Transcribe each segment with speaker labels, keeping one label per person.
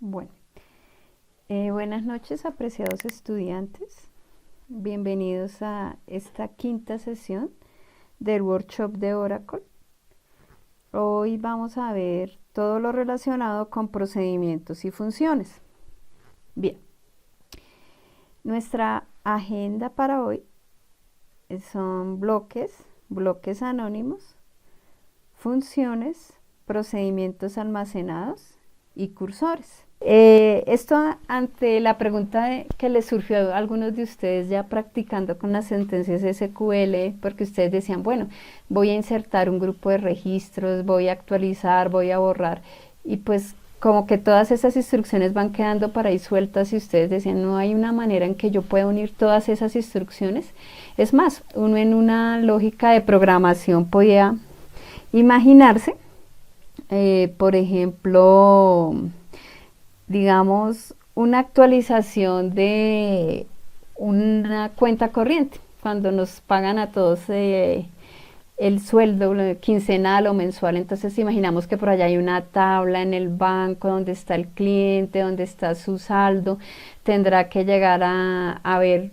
Speaker 1: Bueno, buenas noches, apreciados estudiantes. Bienvenidos a esta quinta sesión del workshop de Oracle. Hoy vamos a ver todo lo relacionado con procedimientos y funciones. Bien, nuestra agenda para hoy son bloques anónimos, funciones, procedimientos almacenados y cursores. Esto ante la pregunta que les surgió a algunos de ustedes ya practicando con las sentencias SQL, porque ustedes decían, bueno, voy a insertar un grupo de registros, voy a actualizar, voy a borrar, y pues como que todas esas instrucciones van quedando por ahí sueltas y ustedes decían, no hay una manera en que yo pueda unir todas esas instrucciones. Es más, uno en una lógica de programación podía imaginarse, por ejemplo, digamos, una actualización de una cuenta corriente, cuando nos pagan a todos el sueldo quincenal o mensual, entonces imaginamos que por allá hay una tabla en el banco donde está el cliente, donde está su saldo, tendrá que llegar a ver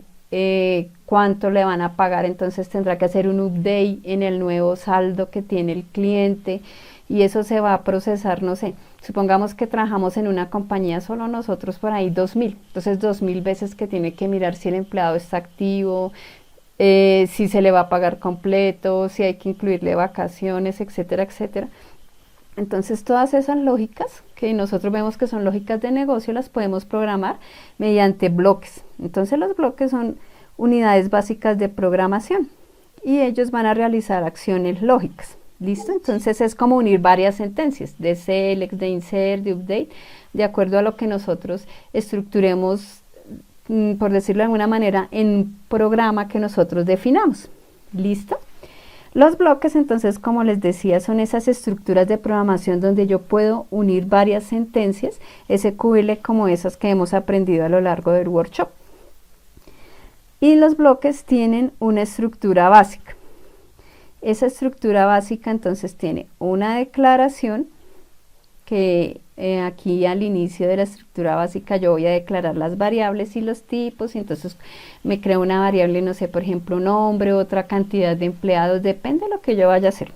Speaker 1: cuánto le van a pagar, entonces tendrá que hacer un update en el nuevo saldo que tiene el cliente y eso se va a procesar, no sé, supongamos que trabajamos en una compañía solo nosotros por ahí 2000, entonces 2000 veces que tiene que mirar si el empleado está activo, si se le va a pagar completo, si hay que incluirle vacaciones, etcétera, etcétera. Entonces todas esas lógicas que nosotros vemos que son lógicas de negocio las podemos programar mediante bloques. Entonces los bloques son unidades básicas de programación y ellos van a realizar acciones lógicas. ¿Listo? Entonces es como unir varias sentencias de select, de insert, de update, de acuerdo a lo que nosotros estructuremos, por decirlo de alguna manera, en un programa que nosotros definamos. ¿Listo? Los bloques, entonces, como les decía, son esas estructuras de programación donde yo puedo unir varias sentencias SQL como esas que hemos aprendido a lo largo del workshop. Y los bloques tienen una estructura básica. Esa estructura básica entonces tiene una declaración que aquí al inicio de la estructura básica yo voy a declarar las variables y los tipos, y entonces me creo una variable, no sé, por ejemplo, nombre, otra cantidad de empleados, depende de lo que yo vaya a hacer.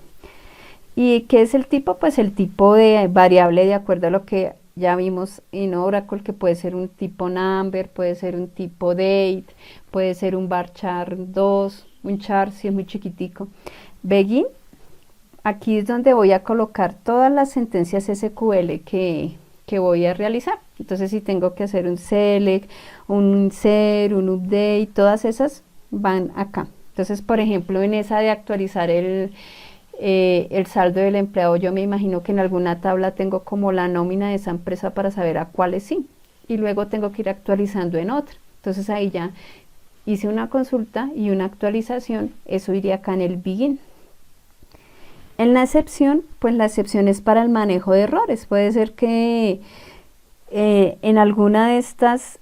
Speaker 1: ¿Y qué es el tipo? Pues el tipo de variable de acuerdo a lo que ya vimos en Oracle, que puede ser un tipo number, puede ser un tipo date, puede ser un varchar 2, un char si es muy chiquitico. Begin, aquí es donde voy a colocar todas las sentencias SQL que voy a realizar. Entonces si tengo que hacer un select, un insert, un update, todas esas van acá. Entonces, por ejemplo, en esa de actualizar el saldo del empleado, yo me imagino que en alguna tabla tengo como la nómina de esa empresa para saber a cuáles sí. Y luego tengo que ir actualizando en otra. Entonces ahí ya hice una consulta y una actualización, eso iría acá en el begin. En la excepción, pues la excepción es para el manejo de errores. Puede ser que en alguna de estas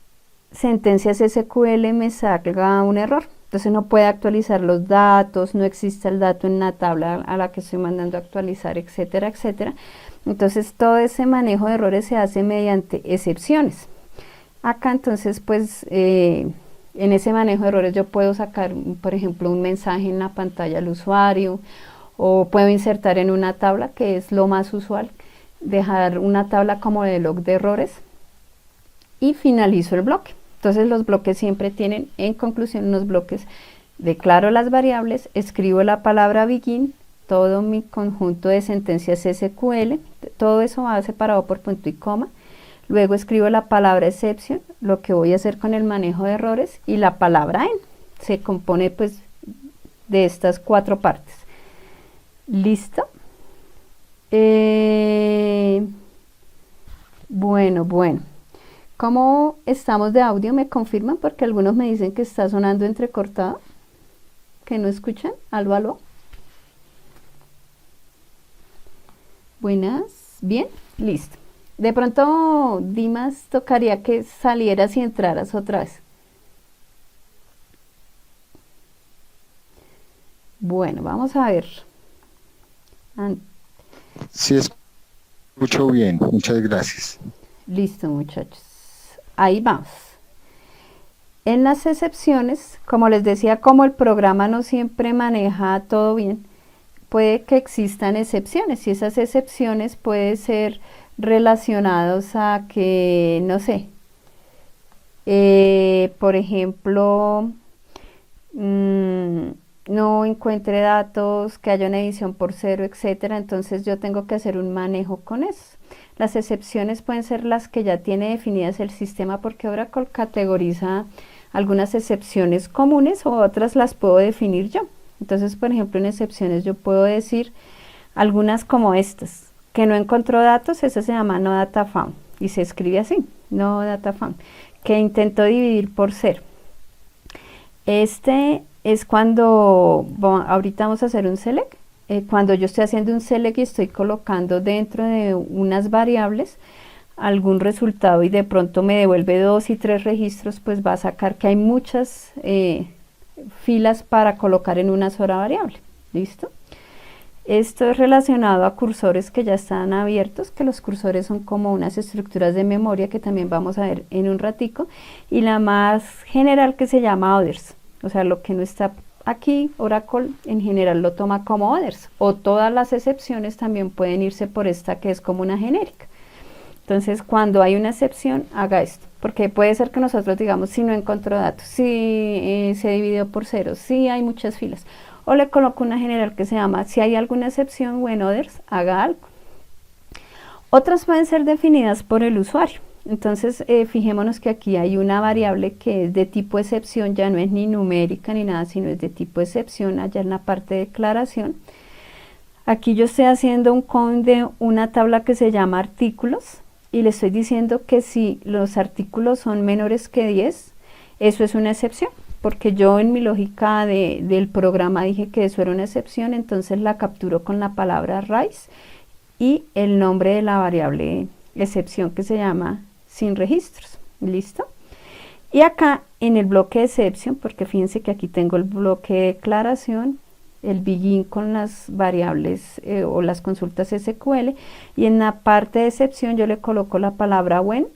Speaker 1: sentencias SQL me salga un error. Entonces no puede actualizar los datos, no existe el dato en la tabla a la que estoy mandando a actualizar, etcétera, etcétera. Entonces todo ese manejo de errores se hace mediante excepciones. Acá entonces pues en ese manejo de errores yo puedo sacar, por ejemplo, un mensaje en la pantalla al usuario, o puedo insertar en una tabla, que es lo más usual, dejar una tabla como de log de errores y finalizo el bloque. Entonces los bloques siempre tienen en conclusión unos bloques, declaro las variables, escribo la palabra begin, todo mi conjunto de sentencias SQL, todo eso va separado por punto y coma, luego escribo la palabra exception, lo que voy a hacer con el manejo de errores, y la palabra end, se compone pues de estas 4 partes. ¿Listo? Bueno. ¿Cómo estamos de audio? ¿Me confirman? Porque algunos me dicen que está sonando entrecortado, que no escuchan. Aló, aló. Buenas. Bien, listo. De pronto, Dimas, tocaría que salieras y entraras otra vez. Bueno, vamos a ver.
Speaker 2: Sí, escucho bien, muchas gracias.
Speaker 1: Listo, muchachos. Ahí vamos. En las excepciones, como les decía, como el programa no siempre maneja todo bien, puede que existan excepciones y esas excepciones pueden ser relacionados a que, no sé, por ejemplo, no encuentre datos, que haya una edición por cero, etcétera. Entonces yo tengo que hacer un manejo con eso. Las excepciones pueden ser las que ya tiene definidas el sistema, porque Oracle categoriza algunas excepciones comunes o otras las puedo definir yo. Entonces, por ejemplo, en excepciones yo puedo decir algunas como estas, que no encontró datos, esa se llama no data found y se escribe así, no data found, que intentó dividir por cero. Este es cuando, ahorita vamos a hacer un select, cuando yo estoy haciendo un select y estoy colocando dentro de unas variables algún resultado y de pronto me devuelve 2 y 3 registros, pues va a sacar que hay muchas filas para colocar en una sola variable. ¿Listo? Esto es relacionado a cursores que ya están abiertos, que los cursores son como unas estructuras de memoria que también vamos a ver en un ratico, y la más general que se llama others, o sea, lo que no está aquí, Oracle en general lo toma como others, o todas las excepciones también pueden irse por esta que es como una genérica. Entonces, cuando hay una excepción, haga esto, porque puede ser que nosotros digamos, si no encontró datos, si se dividió por cero, si hay muchas filas, o le coloco una general que se llama, si hay alguna excepción o en others, haga algo. Otras pueden ser definidas por el usuario. Entonces, fijémonos que aquí hay una variable que es de tipo excepción, ya no es ni numérica ni nada, sino es de tipo excepción, allá en la parte de declaración. Aquí yo estoy haciendo un count de una tabla que se llama artículos, y le estoy diciendo que si los artículos son menores que 10, eso es una excepción, porque yo en mi lógica del programa dije que eso era una excepción, entonces la capturo con la palabra raíz y el nombre de la variable excepción que se llama sin registros. ¿Listo? Y acá en el bloque de exception, porque fíjense que aquí tengo el bloque de declaración, el begin con las variables o las consultas SQL, y en la parte de excepción yo le coloco la palabra when.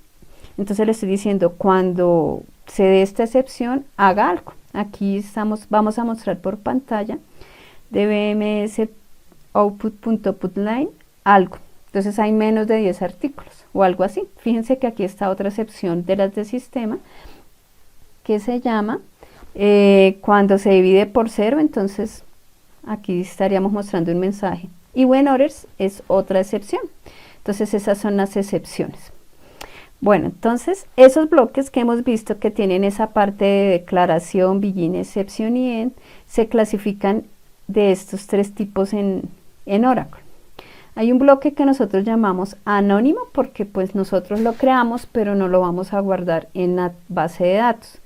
Speaker 1: Entonces le estoy diciendo cuando se dé esta excepción haga algo. Aquí vamos a mostrar por pantalla dbms output.putLine algo. Entonces hay menos de 10 artículos o algo así. Fíjense que aquí está otra excepción de las de sistema que se llama cuando se divide por cero. Entonces aquí estaríamos mostrando un mensaje. Y when others es otra excepción. Entonces esas son las excepciones. Bueno, entonces esos bloques que hemos visto que tienen esa parte de declaración, begin, exception y end, se clasifican de estos tres tipos en Oracle. Hay un bloque que nosotros llamamos anónimo porque pues nosotros lo creamos pero no lo vamos a guardar en la base de datos.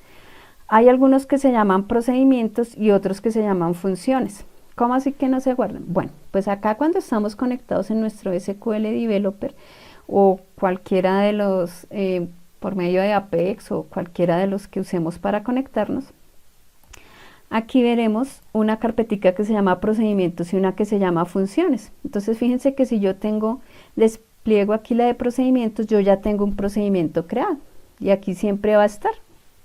Speaker 1: Hay algunos que se llaman procedimientos y otros que se llaman funciones. ¿Cómo así que no se guardan? Bueno, pues acá cuando estamos conectados en nuestro SQL Developer o cualquiera de los, por medio de Apex o cualquiera de los que usemos para conectarnos, aquí veremos una carpetica que se llama procedimientos y una que se llama funciones. Entonces fíjense que si yo despliego aquí la de procedimientos, yo ya tengo un procedimiento creado y aquí siempre va a estar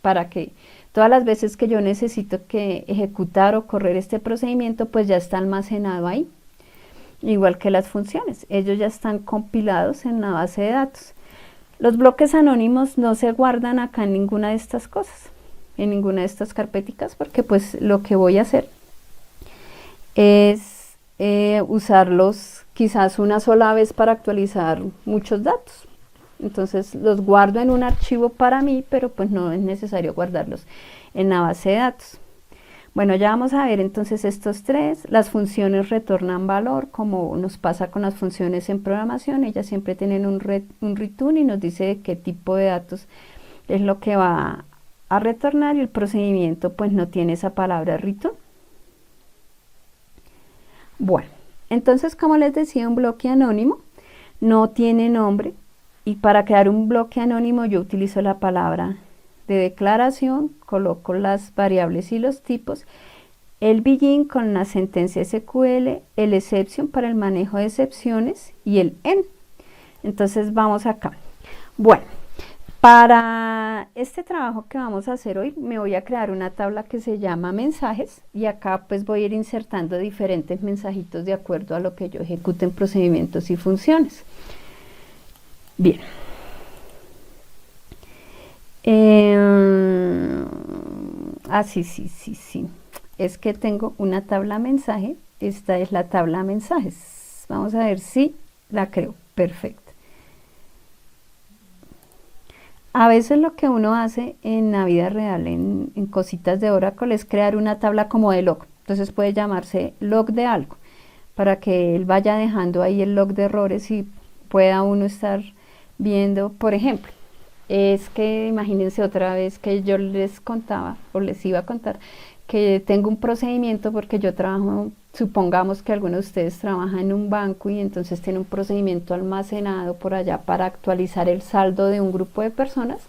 Speaker 1: para que todas las veces que yo necesito que ejecutar o correr este procedimiento, pues ya está almacenado ahí. Igual que las funciones, ellos ya están compilados en la base de datos. Los bloques anónimos no se guardan acá en ninguna de estas cosas, en ninguna de estas carpeticas, porque pues lo que voy a hacer es usarlos quizás una sola vez para actualizar muchos datos. Entonces los guardo en un archivo para mí, pero pues no es necesario guardarlos en la base de datos. Bueno, ya vamos a ver entonces estos tres. Las funciones retornan valor, como nos pasa con las funciones en programación. Ellas siempre tienen un return y nos dice de qué tipo de datos es lo que va a retornar, y el procedimiento pues no tiene esa palabra return. Bueno, entonces como les decía, un bloque anónimo no tiene nombre, y para crear un bloque anónimo yo utilizo la palabra de declaración, coloco las variables y los tipos, el begin con la sentencia SQL, el exception para el manejo de excepciones y el end. Entonces vamos acá. Bueno, para este trabajo que vamos a hacer hoy, me voy a crear una tabla que se llama mensajes y acá pues voy a ir insertando diferentes mensajitos de acuerdo a lo que yo ejecute en procedimientos y funciones. Bien. Sí. Es que tengo una tabla mensaje. Esta es la tabla mensajes. Vamos a ver si la creo. Perfecto. A veces lo que uno hace en la vida real, en cositas de Oracle, es crear una tabla como de log. Entonces puede llamarse log de algo, para que él vaya dejando ahí el log de errores y pueda uno estar viendo, por ejemplo, es que imagínense otra vez que yo les contaba o les iba a contar que tengo un procedimiento porque yo trabajo, supongamos que alguno de ustedes trabaja en un banco y entonces tiene un procedimiento almacenado por allá para actualizar el saldo de un grupo de personas,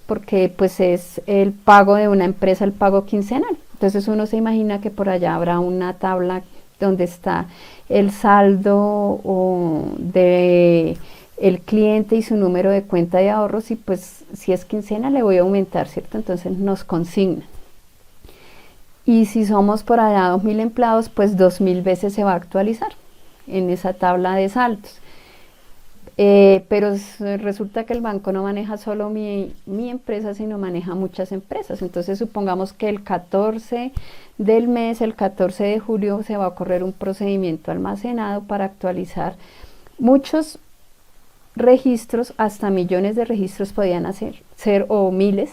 Speaker 1: porque pues es el pago de una empresa, el pago quincenal. Entonces uno se imagina que por allá habrá una tabla donde está el saldo de el cliente y su número de cuenta de ahorros, y pues si es quincena le voy a aumentar, ¿cierto? Entonces nos consigna. Y si somos por allá 2000 empleados, pues 2000 veces se va a actualizar en esa tabla de saldos. Pero resulta que el banco no maneja solo mi empresa, sino maneja muchas empresas. Entonces supongamos que el 14 del mes, el 14 de julio, se va a correr un procedimiento almacenado para actualizar muchos registros, hasta millones de registros podían ser o miles,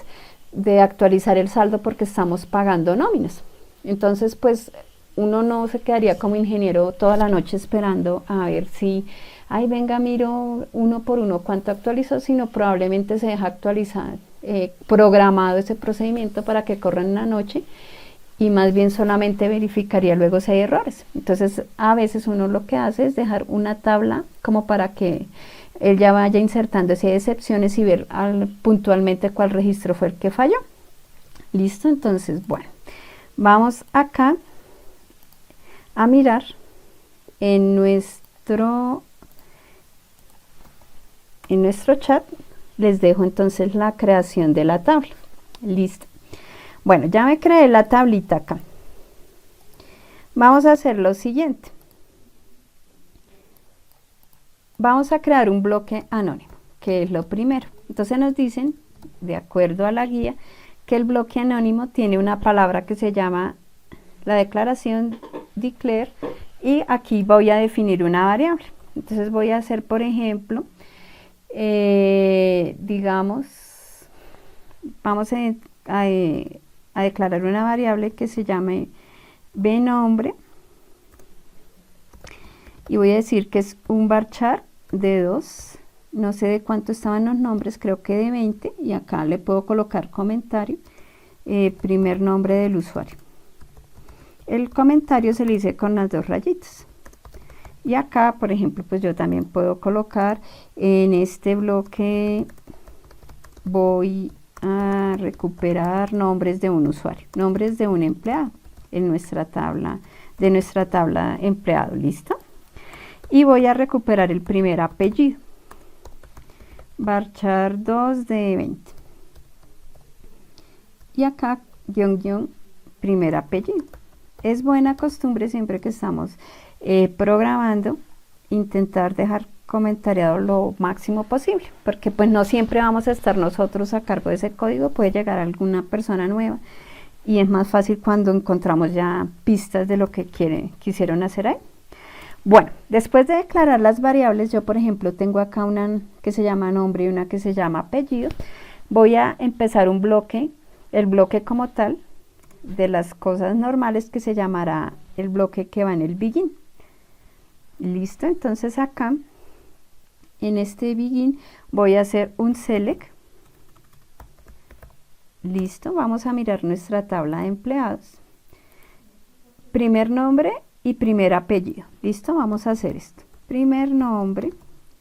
Speaker 1: de actualizar el saldo porque estamos pagando nóminas. Entonces pues uno no se quedaría como ingeniero toda la noche esperando a ver si, ay venga, miro uno por uno cuánto actualizó, sino probablemente se deja actualizar, programado ese procedimiento para que corra en la noche, y más bien solamente verificaría luego si hay errores. Entonces a veces uno lo que hace es dejar una tabla como para que él ya vaya insertando si hay excepciones y ver puntualmente cuál registro fue el que falló. Listo, entonces bueno, vamos acá a mirar en nuestro chat. Les dejo entonces la creación de la tabla. Listo. Bueno, ya me creé la tablita acá. Vamos a hacer lo siguiente. Vamos a crear un bloque anónimo, que es lo primero. Entonces nos dicen, de acuerdo a la guía, que el bloque anónimo tiene una palabra que se llama la declaración declare, y aquí voy a definir una variable. Entonces voy a hacer, por ejemplo, digamos, vamos a declarar una variable que se llame bnombre, y voy a decir que es un varchar de 2, no sé de cuánto estaban los nombres, creo que de 20, y acá le puedo colocar comentario, primer nombre del usuario. El comentario se le dice con las 2 rayitas. Y acá, por ejemplo, pues yo también puedo colocar en este bloque, voy a recuperar nombres de un usuario, nombres de un empleado en nuestra tabla, de nuestra tabla empleado. ¿Listo? Y voy a recuperar el primer apellido, varchar 2 de 20, y acá guión primer apellido. Es buena costumbre siempre que estamos programando, intentar dejar comentariado lo máximo posible, porque pues no siempre vamos a estar nosotros a cargo de ese código, puede llegar alguna persona nueva y es más fácil cuando encontramos ya pistas de lo que quisieron hacer ahí. Bueno, después de declarar las variables, yo por ejemplo tengo acá una que se llama nombre y una que se llama apellido. Voy a empezar un bloque, el bloque como tal, de las cosas normales, que se llamará el bloque que va en el begin. Listo, entonces acá en este begin voy a hacer un select. Listo, vamos a mirar nuestra tabla de empleados. Primer nombre y primer apellido. Listo, vamos a hacer esto. Primer nombre,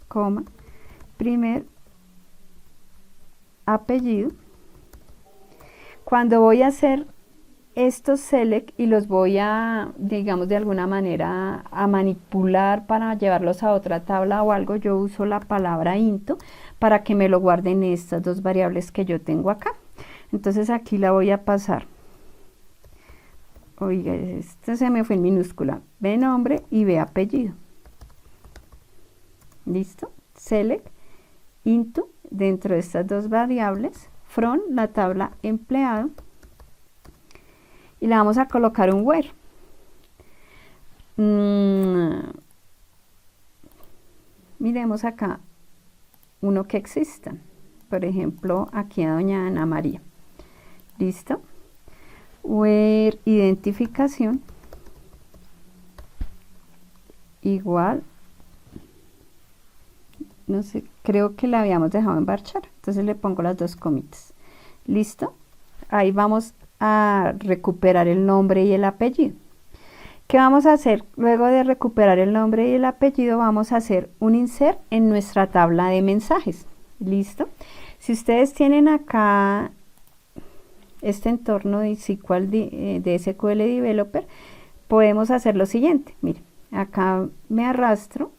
Speaker 1: coma, primer apellido. Cuando voy a hacer estos select y los voy a, digamos, de alguna manera a manipular para llevarlos a otra tabla o algo, yo uso la palabra into para que me lo guarden estas dos variables que yo tengo acá. Entonces aquí la voy a pasar. Oiga, esto se me fue en minúscula. Ve nombre y ve apellido. ¿Listo? Select into dentro de estas dos variables from la tabla empleado y le vamos a colocar un where. Miremos acá uno que exista. Por ejemplo, aquí a doña Ana María. ¿Listo? Where identificación igual, no sé, creo que la habíamos dejado en varchar, entonces le pongo las dos comitas. ¿Listo? Ahí vamos a recuperar el nombre y el apellido. ¿Qué vamos a hacer? Luego de recuperar el nombre y el apellido, vamos a hacer un insert en nuestra tabla de mensajes. ¿Listo? Si ustedes tienen acá este entorno de SQL, de SQL Developer, podemos hacer lo siguiente. Miren, acá me arrastro,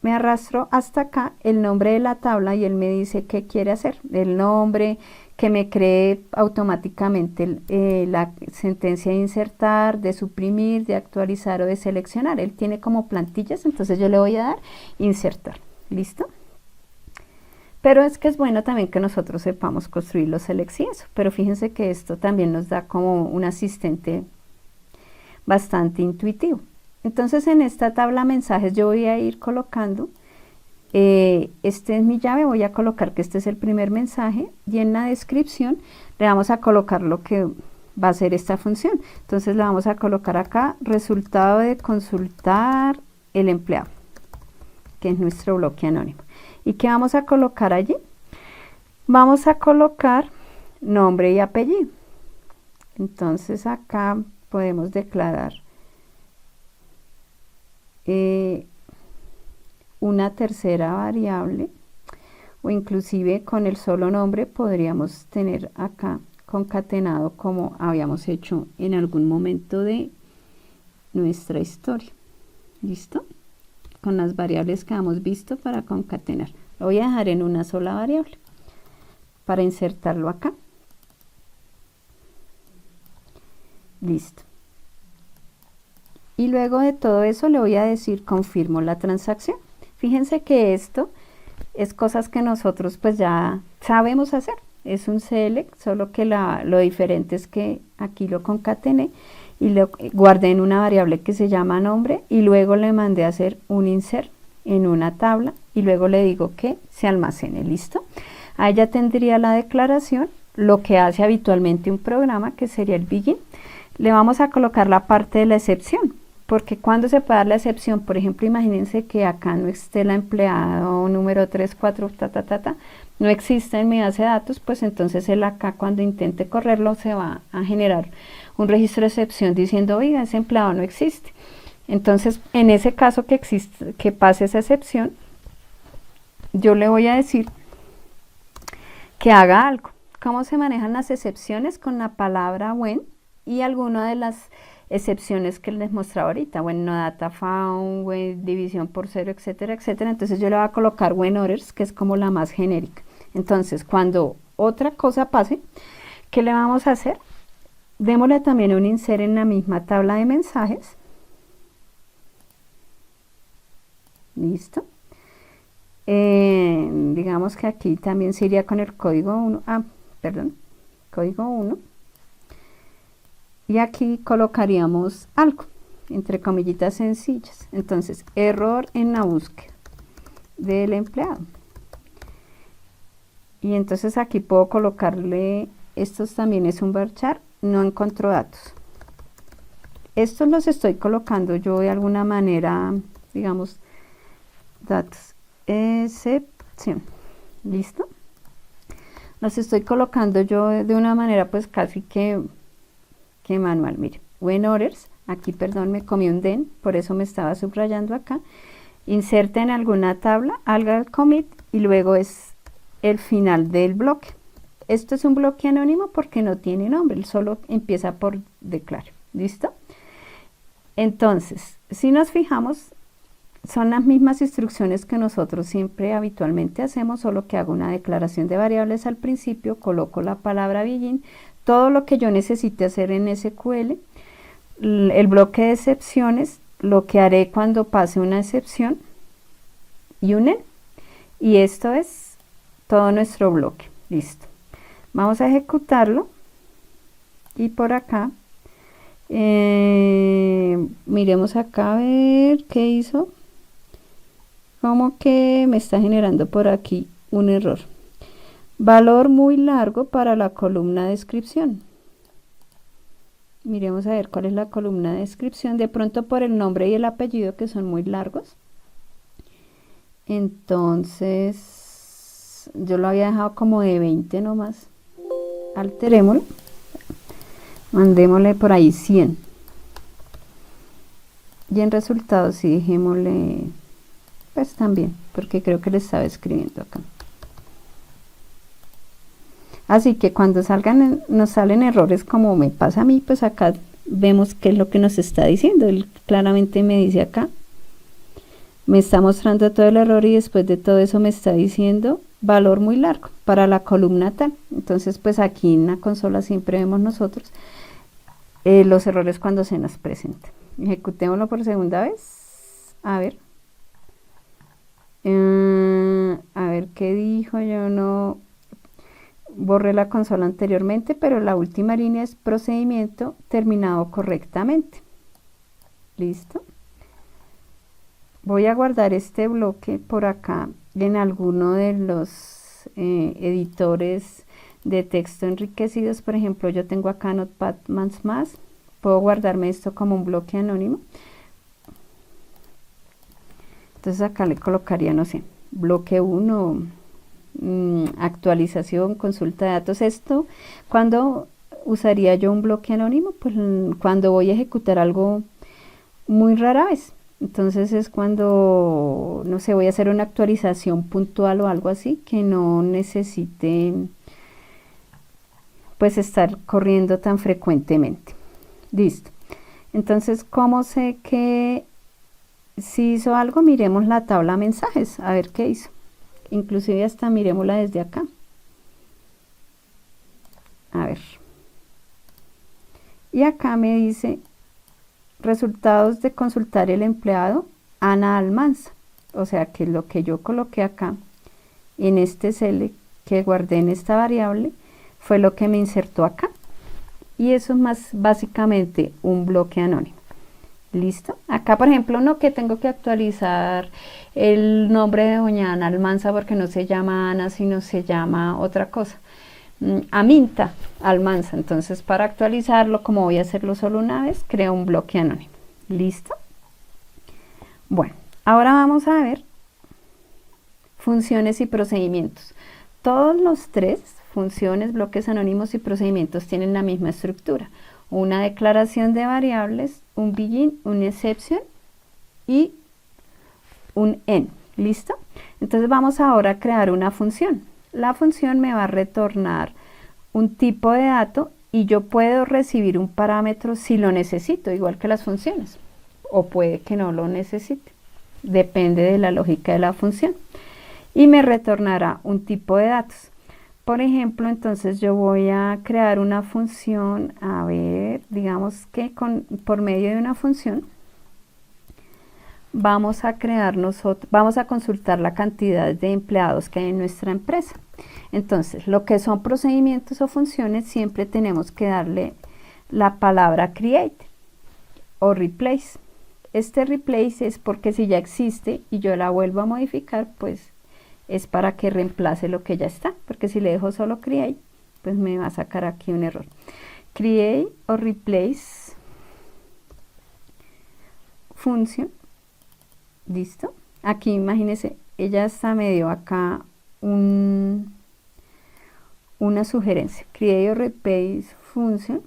Speaker 1: me arrastro hasta acá el nombre de la tabla y él me dice qué quiere hacer. El nombre, que me cree automáticamente la sentencia de insertar, de suprimir, de actualizar o de seleccionar. Él tiene como plantillas, entonces yo le voy a dar insertar. ¿Listo? Pero es que es bueno también que nosotros sepamos construir los selects y eso. Pero fíjense que esto también nos da como un asistente bastante intuitivo. Entonces en esta tabla mensajes yo voy a ir colocando, este es mi llave, voy a colocar que este es el primer mensaje y en la descripción le vamos a colocar lo que va a ser esta función. Entonces le vamos a colocar acá resultado de consultar el empleado, que es nuestro bloque anónimo. ¿Y qué vamos a colocar allí? Vamos a colocar nombre y apellido. Entonces acá podemos declarar una tercera variable o inclusive con el solo nombre podríamos tener acá concatenado como habíamos hecho en algún momento de nuestra historia. ¿Listo? Con las variables que hemos visto para concatenar. Lo voy a dejar en una sola variable para insertarlo acá. Listo. Y luego de todo eso le voy a decir confirmo la transacción. Fíjense que esto es cosas que nosotros pues ya sabemos hacer. Es un select, solo que lo diferente es que aquí lo concatené y lo guardé en una variable que se llama nombre y luego le mandé a hacer un insert en una tabla y luego le digo que se almacene. ¿Listo? Ahí ya tendría la declaración, lo que hace habitualmente un programa, que sería el begin. Le vamos a colocar la parte de la excepción, porque cuando se puede dar la excepción, por ejemplo, imagínense que acá no esté la empleado número 3, 4, no existe en mi base de datos, pues entonces él acá cuando intente correrlo se va a generar un registro de excepción diciendo, oiga, ese empleado no existe. Entonces, en ese caso que pase esa excepción, yo le voy a decir que haga algo. ¿Cómo se manejan las excepciones? Con la palabra when y alguna de las excepciones que les mostraba ahorita, when no data found, when división por cero, etcétera, etcétera. Entonces yo le voy a colocar when others, que es como la más genérica. Entonces, cuando otra cosa pase, ¿qué le vamos a hacer? Démosle también un insert en la misma tabla de mensajes. Listo. Digamos que aquí también se iría con el código 1. Código 1. Y aquí colocaríamos algo, entre comillitas sencillas. Entonces, error en la búsqueda del empleado. Y entonces aquí puedo colocarle, estos también es un varchar, no encontró datos. Estos los estoy colocando yo de alguna manera, digamos, datos, excepción. ¿Listo? Los estoy colocando yo de una manera pues casi que manual. Mire, when others, aquí perdón me comí un den, por eso me estaba subrayando acá, inserte en alguna tabla, haga el commit y luego es el final del bloque. Esto es un bloque anónimo porque no tiene nombre, él solo empieza por declaro. ¿Listo? Entonces, si nos fijamos, son las mismas instrucciones que nosotros siempre habitualmente hacemos, solo que hago una declaración de variables al principio, coloco la palabra begin, todo lo que yo necesite hacer en SQL, el bloque de excepciones, lo que haré cuando pase una excepción y un end. Y esto es todo nuestro bloque. Listo. Vamos a ejecutarlo. Y por acá, miremos acá a ver qué hizo. Como que me está generando por aquí un error. Valor muy largo para la columna descripción. Miremos a ver cuál es la columna de descripción. De pronto por el nombre y el apellido que son muy largos. Entonces yo lo había dejado como de 20 nomás. Alterémoslo. Mandémosle por ahí 100. Y en resultados sí dejémosle pues también, porque creo que le estaba escribiendo acá. Así que cuando nos salen errores como me pasa a mí, pues acá vemos qué es lo que nos está diciendo. Él claramente me dice acá, me está mostrando todo el error y después de todo eso me está diciendo valor muy largo para la columna tal. Entonces pues aquí en la consola siempre vemos nosotros los errores cuando se nos presentan. Ejecutémoslo por segunda vez. A ver qué dijo. Yo no borré la consola anteriormente, pero la última línea es procedimiento terminado correctamente. Listo. Voy a guardar este bloque por acá en alguno de los editores de texto enriquecidos. Por ejemplo, yo tengo acá Notepad++. Puedo guardarme esto como un bloque anónimo. Entonces acá le colocaría, no sé, bloque 1, actualización, consulta de datos. Esto, ¿cuándo usaría yo un bloque anónimo? Pues cuando voy a ejecutar algo muy rara vez. Entonces es cuando, no sé, voy a hacer una actualización puntual o algo así, que no necesite pues estar corriendo tan frecuentemente. Listo. Entonces, ¿cómo sé que si hizo algo? Miremos la tabla mensajes, a ver qué hizo. Inclusive hasta miremosla desde acá. A ver. Y acá me dice resultados de consultar el empleado Ana Almanza. O sea que lo que yo coloqué acá en este cel que guardé en esta variable fue lo que me insertó acá. Y eso es más básicamente un bloque anónimo. ¿Listo? Acá, por ejemplo, no que tengo que actualizar el nombre de doña Ana Almanza porque no se llama Ana, sino se llama otra cosa. Aminta Almanza. Entonces, para actualizarlo, como voy a hacerlo solo una vez, creo un bloque anónimo. ¿Listo? Bueno, ahora vamos a ver funciones y procedimientos. Todos los tres, funciones, bloques anónimos y procedimientos, tienen la misma estructura. Una declaración de variables, un begin, un exception y un end. ¿Listo? Entonces vamos ahora a crear una función. La función me va a retornar un tipo de dato y yo puedo recibir un parámetro si lo necesito, igual que las funciones. O puede que no lo necesite. Depende de la lógica de la función. Y me retornará un tipo de datos. Por ejemplo, entonces yo voy a crear una función, a ver, digamos que por medio de una función vamos a consultar la cantidad de empleados que hay en nuestra empresa. Entonces, lo que son procedimientos o funciones, siempre tenemos que darle la palabra create o replace. Este replace es porque si ya existe y yo la vuelvo a modificar, pues es para que reemplace lo que ya está, porque si le dejo solo create, pues me va a sacar aquí un error. Create o replace función. Listo. Aquí imagínense, ella hasta me dio acá una sugerencia. Create o replace función.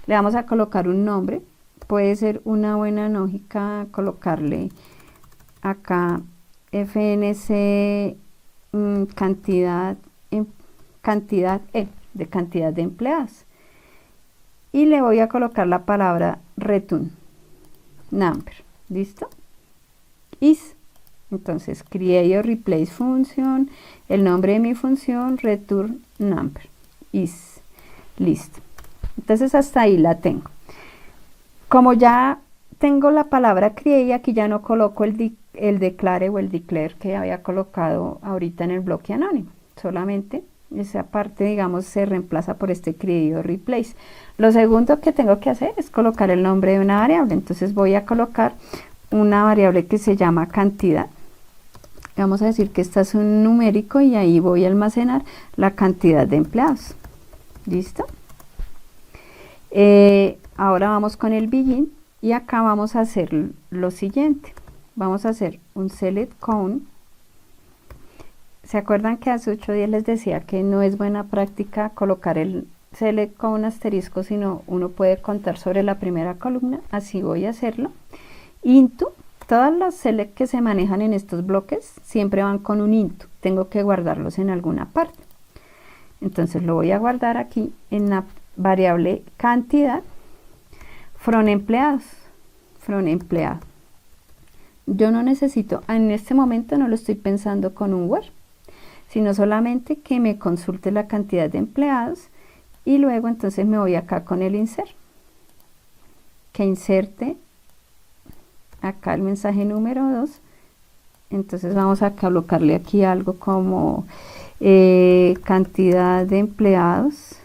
Speaker 1: Le vamos a colocar un nombre. Puede ser una buena lógica colocarle acá FNC cantidad, cantidad E, de cantidad de empleados. Y le voy a colocar la palabra return number. ¿Listo? Is. Entonces, create or replace function, el nombre de mi función, return number. Is. Listo. Entonces, hasta ahí la tengo. Como ya tengo la palabra create, aquí ya no coloco el declare o el declare que había colocado ahorita en el bloque anónimo. Solamente esa parte, digamos, se reemplaza por este create or replace. Lo segundo que tengo que hacer es colocar el nombre de una variable. Entonces voy a colocar una variable que se llama cantidad. Vamos a decir que esta es un numérico y ahí voy a almacenar la cantidad de empleados. ¿Listo? Ahora vamos con el begin y acá vamos a hacer lo siguiente. Vamos a hacer un select count. ¿Se acuerdan que hace 8 días les decía que no es buena práctica colocar el select count asterisco, sino uno puede contar sobre la primera columna? Así voy a hacerlo. Into, todas las select que se manejan en estos bloques siempre van con un into. Tengo que guardarlos en alguna parte. Entonces lo voy a guardar aquí en la variable cantidad from empleados. From empleado. Yo no necesito, en este momento no lo estoy pensando con un where, sino solamente que me consulte la cantidad de empleados y luego entonces me voy acá con el insert, que inserte acá el mensaje número 2. Entonces vamos a colocarle aquí algo como cantidad de empleados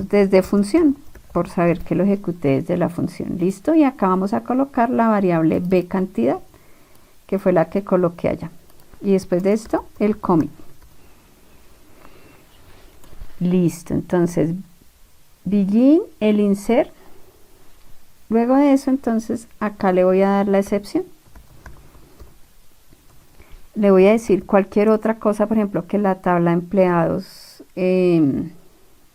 Speaker 1: desde función, por saber que lo ejecuté desde la función. Listo, y acá vamos a colocar la variable b cantidad, que fue la que coloqué allá, y después de esto el commit. Listo, entonces begin, el insert. Luego de eso, entonces acá le voy a dar la excepción. Le voy a decir cualquier otra cosa, por ejemplo, que la tabla de empleados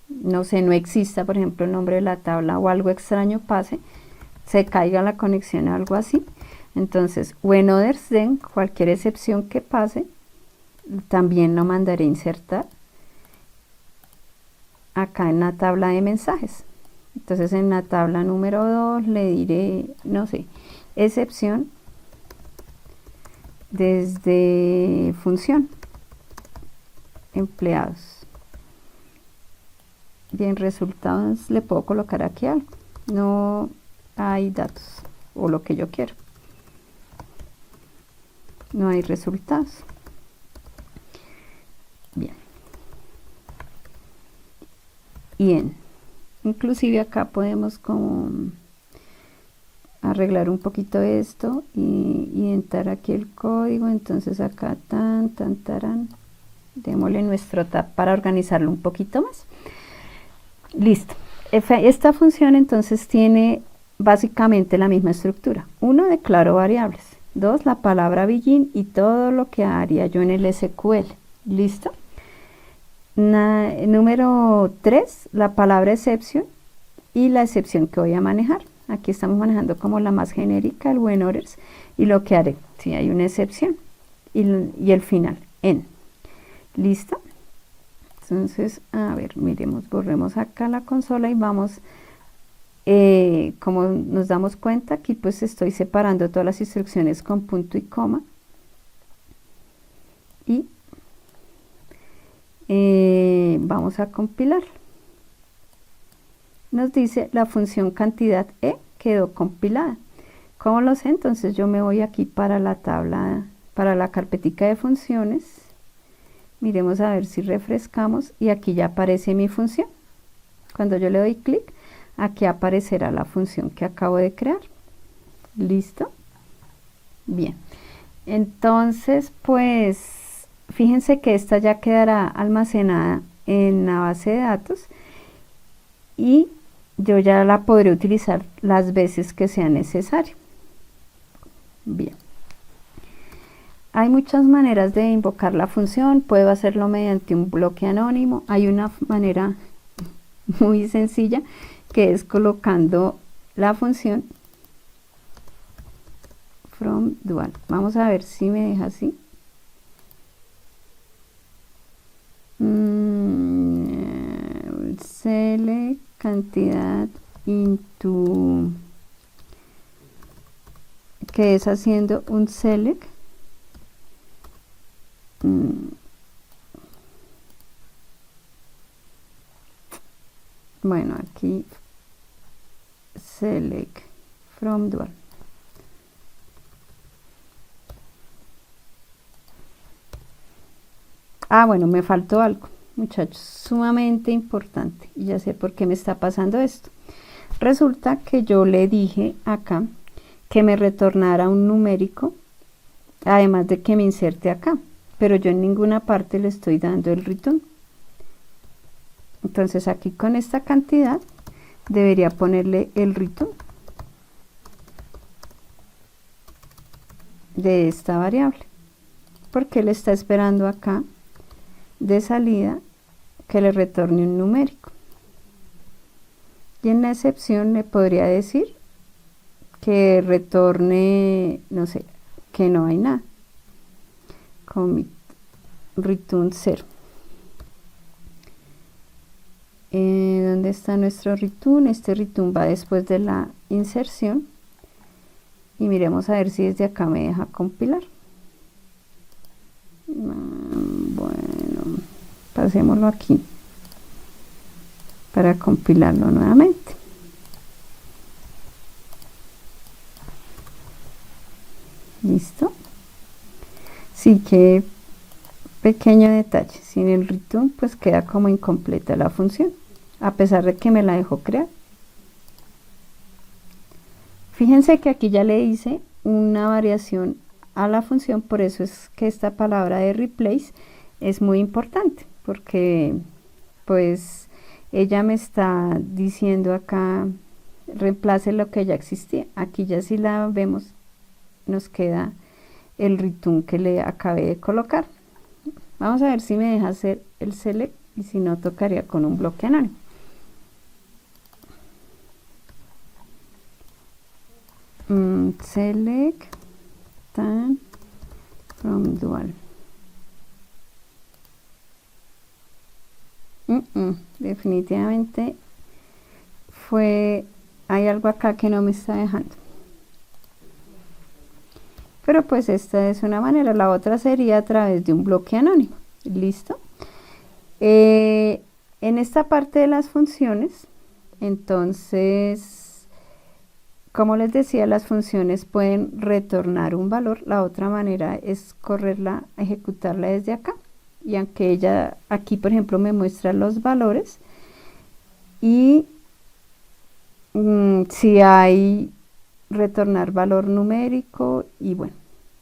Speaker 1: no sé, no exista, por ejemplo, el nombre de la tabla o algo extraño pase, se caiga la conexión o algo así. Entonces, when others then, cualquier excepción que pase, también lo mandaré a insertar acá en la tabla de mensajes. Entonces, en la tabla número 2 le diré, no sé, excepción desde función, empleados. Bien, resultados, le puedo colocar aquí algo, no hay datos o lo que yo quiero, no hay resultados. Bien, inclusive acá podemos como arreglar un poquito esto y entrar aquí el código. Entonces acá tarán, démosle nuestro tab para organizarlo un poquito más. Listo. Esta función entonces tiene básicamente la misma estructura. 1, declaro variables. 2, la palabra begin y todo lo que haría yo en el SQL. ¿Listo? Número 3, la palabra exception y la excepción que voy a manejar. Aquí estamos manejando como la más genérica, el when others, y lo que haré, si hay una excepción, y el final, en. ¿Listo? Entonces, a ver, miremos, borremos acá la consola y vamos, como nos damos cuenta, aquí pues estoy separando todas las instrucciones con punto y coma. Y vamos a compilar. Nos dice la función cantidad E quedó compilada. ¿Cómo lo sé? Entonces yo me voy aquí para la tabla, para la carpetica de funciones. Miremos a ver si refrescamos y aquí ya aparece mi función. Cuando yo le doy clic, aquí aparecerá la función que acabo de crear. ¿Listo? Bien. Entonces, pues, fíjense que esta ya quedará almacenada en la base de datos y yo ya la podré utilizar las veces que sea necesario. Bien. Hay muchas maneras de invocar la función. Puedo hacerlo mediante un bloque anónimo. Hay una manera muy sencilla que es colocando la función from dual. Vamos a ver si me deja así. Select cantidad into, que es haciendo un select. Bueno, aquí select from dual. Bueno, me faltó algo, muchachos, sumamente importante, y ya sé por qué me está pasando esto. Resulta que yo le dije acá que me retornara un numérico, además de que me inserte acá, pero yo en ninguna parte le estoy dando el return. Entonces aquí con esta cantidad debería ponerle el return de esta variable, porque él está esperando acá de salida que le retorne un numérico. Y en la excepción le podría decir que retorne, no sé, que no hay nada. Commit return 0. ¿Dónde está nuestro return? Este return va después de la inserción. Y miremos a ver si desde acá me deja compilar. Bueno, pasémoslo aquí para compilarlo nuevamente. Listo. Sí, que pequeño detalle, sin el return pues queda como incompleta la función, a pesar de que me la dejó crear. Fíjense que aquí ya le hice una variación a la función, por eso es que esta palabra de replace es muy importante, porque pues ella me está diciendo acá reemplace lo que ya existía. Aquí ya si la vemos nos queda el return que le acabé de colocar. Vamos a ver si me deja hacer el select, y si no tocaría con un bloque anónimo. Select tan from dual. Definitivamente hay algo acá que no me está dejando. Pero pues esta es una manera, la otra sería a través de un bloque anónimo. ¿Listo? En esta parte de las funciones, entonces, como les decía, las funciones pueden retornar un valor. La otra manera es correrla, ejecutarla desde acá. Y aunque ella aquí, por ejemplo, me muestra los valores, y si hay retornar valor numérico, y bueno,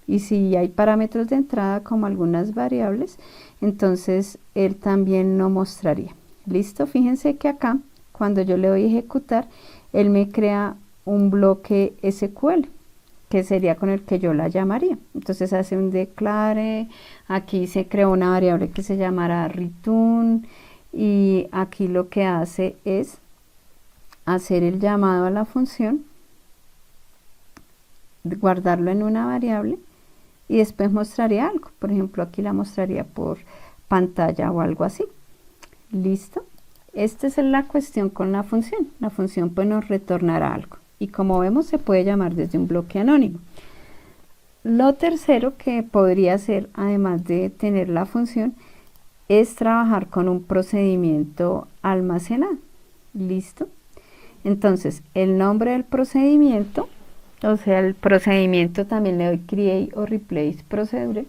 Speaker 1: y si hay parámetros de entrada como algunas variables, entonces él también lo mostraría. Listo, fíjense que acá cuando yo le doy a ejecutar, él me crea un bloque SQL, que sería con el que yo la llamaría. Entonces hace un declare, aquí se creó una variable que se llamará return, y aquí lo que hace es hacer el llamado a la función, guardarlo en una variable, y después mostraría algo. Por ejemplo, aquí la mostraría por pantalla o algo así. Listo. Esta es la cuestión con la función. La función pues nos retornará algo, y como vemos se puede llamar desde un bloque anónimo. Lo tercero que podría hacer, además de tener la función, es trabajar con un procedimiento almacenado. Listo. Entonces el nombre del procedimiento, o sea, el procedimiento también le doy create o replace procedure,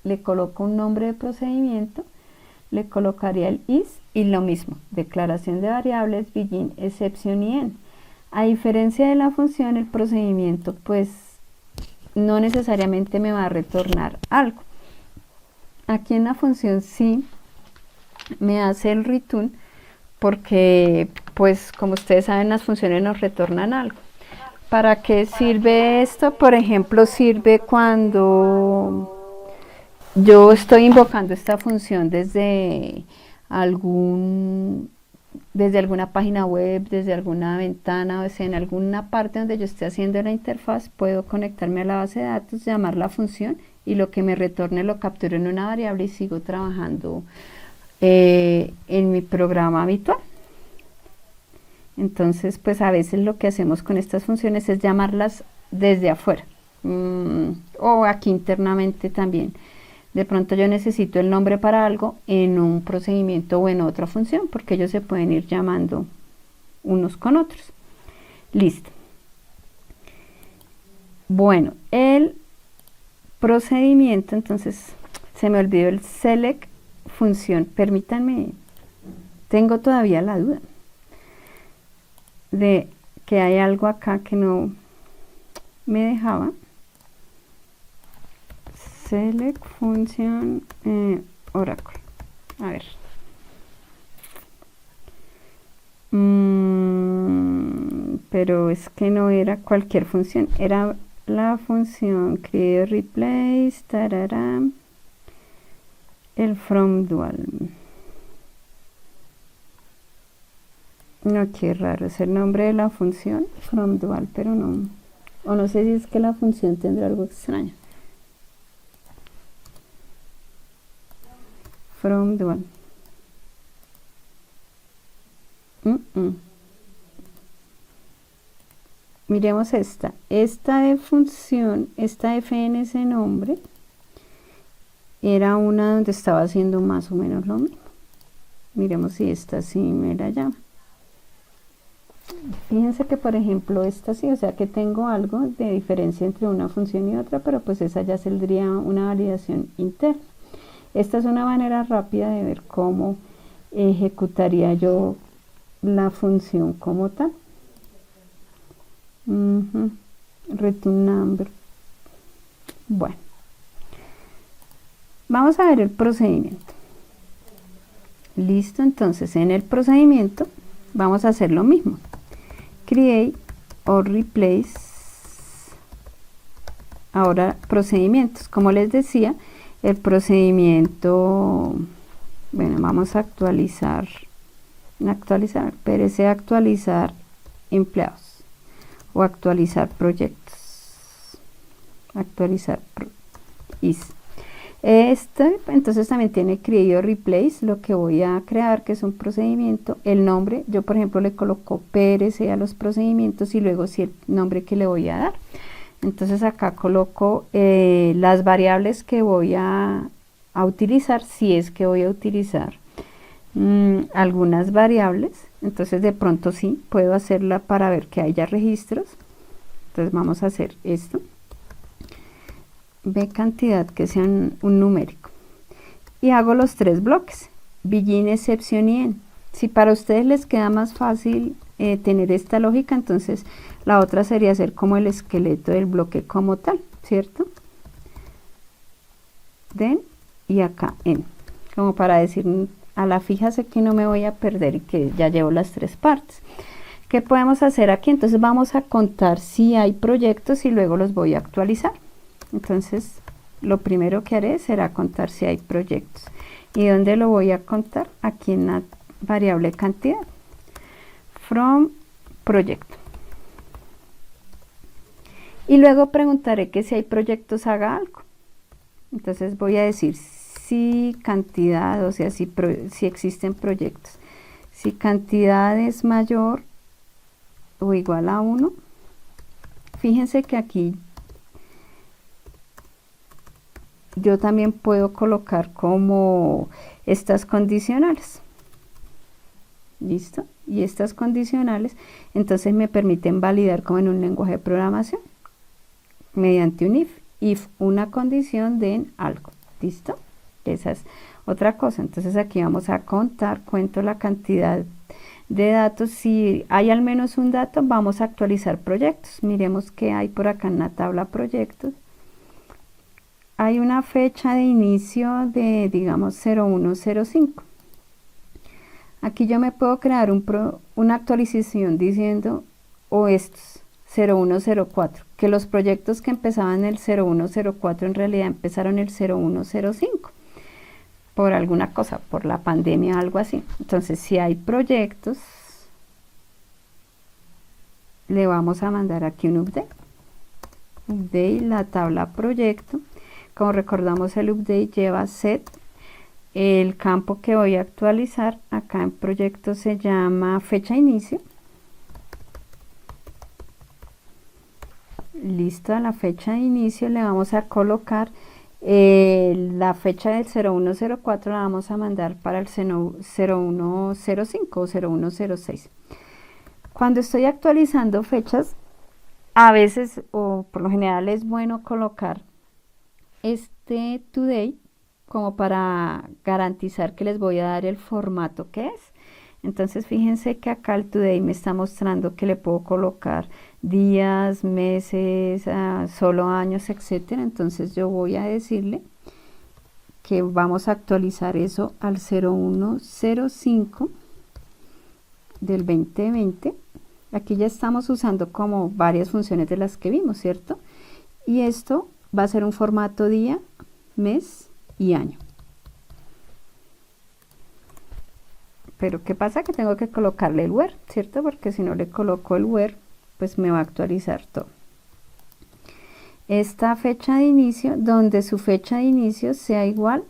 Speaker 1: le coloco un nombre de procedimiento, le colocaría el is, y lo mismo, declaración de variables, begin, exception y end. A diferencia de la función, el procedimiento pues no necesariamente me va a retornar algo. Aquí en la función sí me hace el return, porque pues como ustedes saben, las funciones nos retornan algo. ¿Para qué sirve esto? Por ejemplo, sirve cuando yo estoy invocando esta función desde algún desde alguna página web, desde alguna ventana, o sea, en alguna parte donde yo esté haciendo la interfaz, puedo conectarme a la base de datos, llamar la función y lo que me retorne lo capturo en una variable y sigo trabajando en mi programa habitual. Entonces, pues a veces lo que hacemos con estas funciones es llamarlas desde afuera, o aquí internamente también. De pronto yo necesito el nombre para algo en un procedimiento o en otra función, porque ellos se pueden ir llamando unos con otros. Listo. Bueno, el procedimiento, entonces se me olvidó el select función. Permítanme, tengo todavía la duda de que hay algo acá que no me dejaba. Select función Oracle. A ver. Pero es que no era cualquier función, era la función create replace, tarara, el from dual. No, qué raro, es el nombre de la función from dual, pero no, o no sé si es que la función tendrá algo extraño. From dual. Miremos esta de función, esta f en ese nombre, era una donde estaba haciendo más o menos lo mismo. Miremos si esta sí me la llama. Fíjense que por ejemplo esta sí, o sea que tengo algo de diferencia entre una función y otra, pero pues esa ya saldría una validación interna. Esta es una manera rápida de ver cómo ejecutaría yo la función como tal. Return number. Bueno, vamos a ver el procedimiento. Listo, entonces en el procedimiento vamos a hacer lo mismo. Create or replace. Ahora procedimientos, como les decía, el procedimiento, bueno, vamos a actualizar PRC actualizar empleados o actualizar proyectos, actualizar entonces también tiene create or replace, lo que voy a crear, que es un procedimiento, el nombre, yo por ejemplo le coloco PRC a los procedimientos y luego sí el nombre que le voy a dar. Entonces acá coloco las variables que voy a utilizar, si es que voy a utilizar algunas variables. Entonces de pronto sí, puedo hacerla para ver que haya registros. Entonces vamos a hacer esto. B cantidad que sea un numérico. Y hago los tres bloques, begin, exception y end. Si para ustedes les queda más fácil tener esta lógica, entonces la otra sería hacer como el esqueleto del bloque como tal, ¿cierto? Then y acá en, como para decir a la fija sé que no me voy a perder y que ya llevo las tres partes. ¿Qué podemos hacer aquí? Entonces vamos a contar si hay proyectos y luego los voy a actualizar. Entonces lo primero que haré será contar si hay proyectos. ¿Y dónde lo voy a contar? Aquí en la variable cantidad. From proyecto. Y luego preguntaré que si hay proyectos haga algo. Entonces voy a decir si cantidad, o sea, si existen proyectos. Si cantidad es mayor o igual a 1, fíjense que aquí yo también puedo colocar como estas condicionales. ¿Listo? Y estas condicionales entonces me permiten validar como en un lenguaje de programación mediante un if una condición den algo. ¿Listo? Esa es otra cosa. Entonces aquí vamos a contar, cuento la cantidad de datos. Si hay al menos un dato, vamos a actualizar proyectos. Miremos qué hay por acá en la tabla proyectos. Hay una fecha de inicio de, digamos, 0105. Aquí yo me puedo crear una actualización diciendo, o estos, 0104, que los proyectos que empezaban en el 0104 en realidad empezaron el 0105. por alguna cosa, por la pandemia o algo así. Entonces, si hay proyectos, le vamos a mandar aquí un update. Update, la tabla proyecto. Como recordamos, el update lleva set. El campo que voy a actualizar acá en proyecto se llama fecha de inicio. Listo, a la fecha de inicio le vamos a colocar la fecha del 0104, la vamos a mandar para el 0105 o 0106. Cuando estoy actualizando fechas, a veces o por lo general es bueno colocar este today como para garantizar que les voy a dar el formato que es. Entonces fíjense que acá el today me está mostrando que le puedo colocar días, meses, solo años, etcétera. Entonces yo voy a decirle que vamos a actualizar eso al 0105 del 2020. Aquí ya estamos usando como varias funciones de las que vimos, ¿cierto? Y esto va a ser un formato día, mes y año. Pero ¿qué pasa? Que tengo que colocarle el where, ¿cierto? Porque si no le coloco el where, pues me va a actualizar todo. Esta fecha de inicio, donde su fecha de inicio sea igual,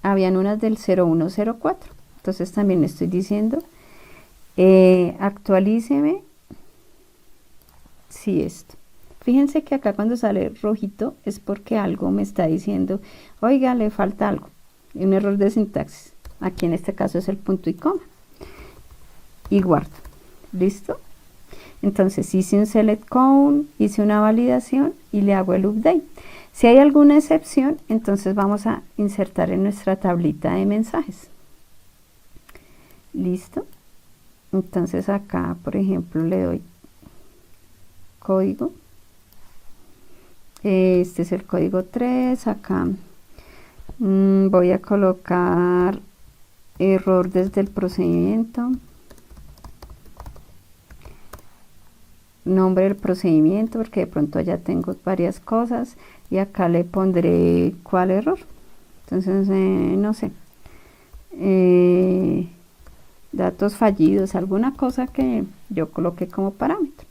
Speaker 1: habían unas del 0104. Entonces también le estoy diciendo, actualíceme si esto. Fíjense que acá cuando sale rojito es porque algo me está diciendo, oiga, le falta algo, un error de sintaxis. Aquí en este caso es el punto y coma. Y guardo. ¿Listo? Entonces hice un select count, hice una validación y le hago el update. Si hay alguna excepción, entonces vamos a insertar en nuestra tablita de mensajes. ¿Listo? Entonces acá, por ejemplo, le doy código. Este es el código 3. Acá voy a colocar error desde el procedimiento, nombre del procedimiento, porque de pronto ya tengo varias cosas, y acá le pondré cuál error. Entonces no sé, datos fallidos, alguna cosa que yo coloqué como parámetro.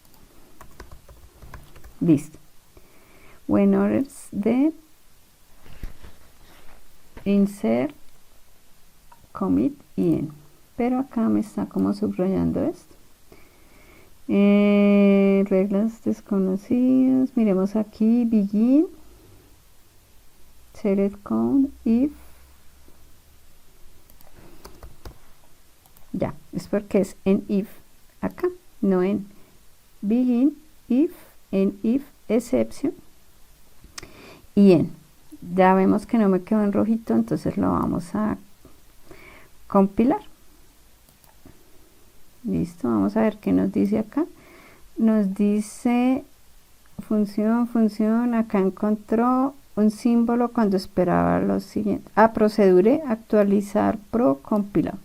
Speaker 1: Listo. When orders de insert commit y en, pero acá me está como subrayando esto. Reglas desconocidas, miremos aquí, begin, select count, if, ya, es porque es en if, acá, no en begin, if, en if, exception, y en, ya vemos que no me quedó en rojito, entonces lo vamos a compilar. Listo, vamos a ver qué nos dice acá. Nos dice función, acá encontró un símbolo cuando esperaba lo siguiente. Procedure actualizar pro compilado.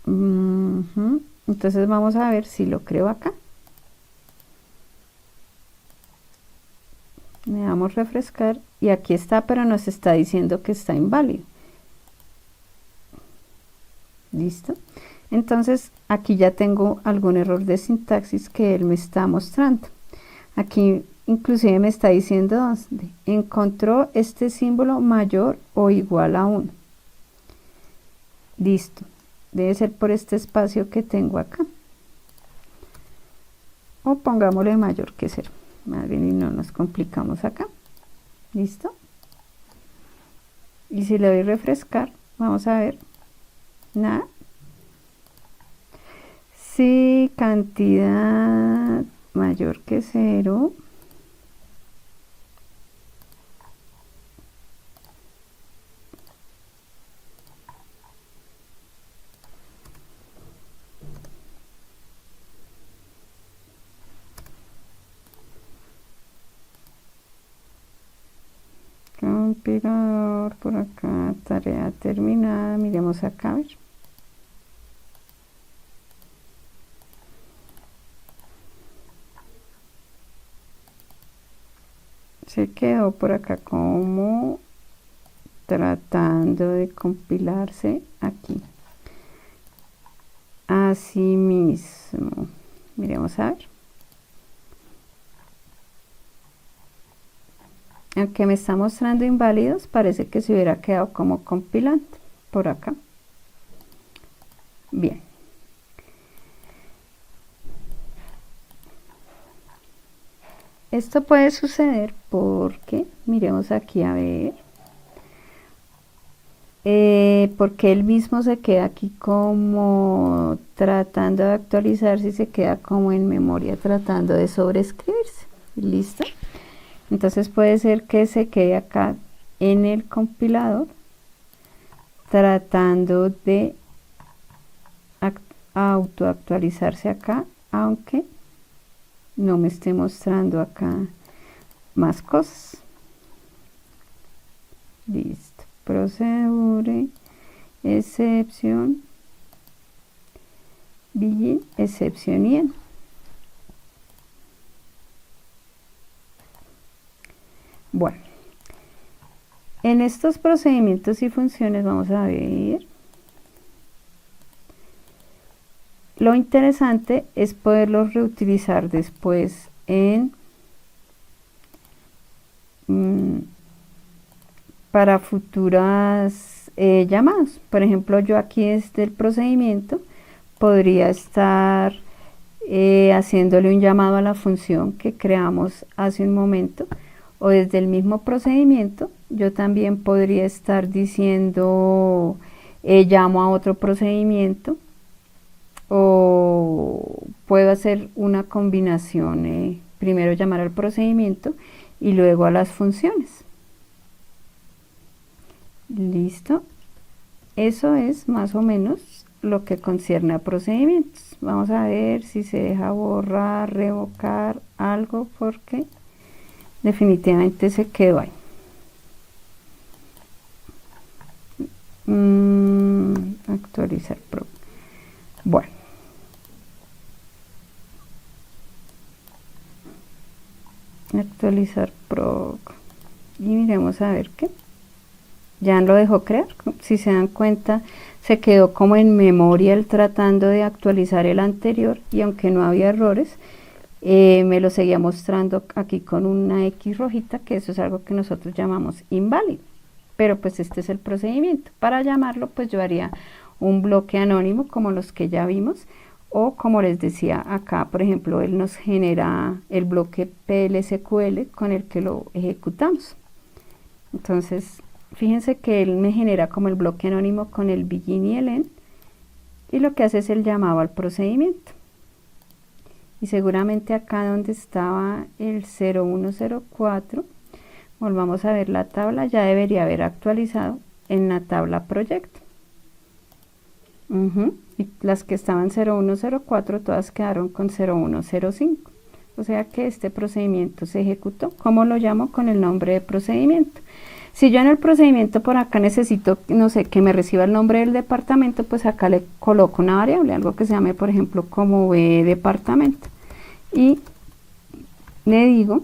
Speaker 1: Entonces vamos a ver si lo creo acá. Le damos refrescar y aquí está, pero nos está diciendo que está inválido. Listo. Entonces aquí ya tengo algún error de sintaxis que él me está mostrando. Aquí inclusive me está diciendo dónde encontró este símbolo mayor o igual a 1. Listo. Debe ser por este espacio que tengo acá. O pongámosle mayor que 0. Más bien y no nos complicamos acá. Listo. Y si le doy refrescar, vamos a ver. Nada. Si cantidad mayor que 0, compilador por acá, tarea terminada, miremos acá a ver. Se quedó por acá como tratando de compilarse aquí. Asimismo, miremos a ver. Aunque me está mostrando inválidos, parece que se hubiera quedado como compilante por acá. Bien. Esto puede suceder porque, miremos aquí a ver, porque él mismo se queda aquí como tratando de actualizarse y se queda como en memoria tratando de sobreescribirse. ¿Listo? Entonces puede ser que se quede acá en el compilador tratando de autoactualizarse acá, aunque no me esté mostrando acá más cosas. Listo. Procedure, excepción, begin, excepción y end. Bueno, en estos procedimientos y funciones vamos a ver. Lo interesante es poderlos reutilizar después en para futuras llamadas. Por ejemplo, yo aquí desde el procedimiento podría estar haciéndole un llamado a la función que creamos hace un momento, o desde el mismo procedimiento yo también podría estar diciendo llamo a otro procedimiento, o puedo hacer una combinación, primero llamar al procedimiento y luego a las funciones. Listo, eso es más o menos lo que concierne a procedimientos. Vamos a ver si se deja borrar, revocar algo, porque definitivamente se quedó ahí. Actualizar pro. Bueno, actualizar pro y miremos a ver qué. Ya lo dejó crear. Si se dan cuenta, se quedó como en memoria el tratando de actualizar el anterior, y aunque no había errores, me lo seguía mostrando aquí con una X rojita, que eso es algo que nosotros llamamos inválido. Pero pues este es el procedimiento. Para llamarlo, pues yo haría un bloque anónimo como los que ya vimos, o como les decía acá, por ejemplo, él nos genera el bloque PLSQL con el que lo ejecutamos. Entonces, fíjense que él me genera como el bloque anónimo con el begin y el end, y lo que hace es el llamado al procedimiento. Y seguramente acá donde estaba el 0104, volvamos a ver la tabla, ya debería haber actualizado en la tabla proyecto. Y las que estaban 0104 todas quedaron con 0105. O sea que este procedimiento se ejecutó. ¿Cómo lo llamo? Con el nombre de procedimiento. Si yo en el procedimiento por acá necesito, no sé, que me reciba el nombre del departamento, pues acá le coloco una variable, algo que se llame, por ejemplo, como B departamento. Y le digo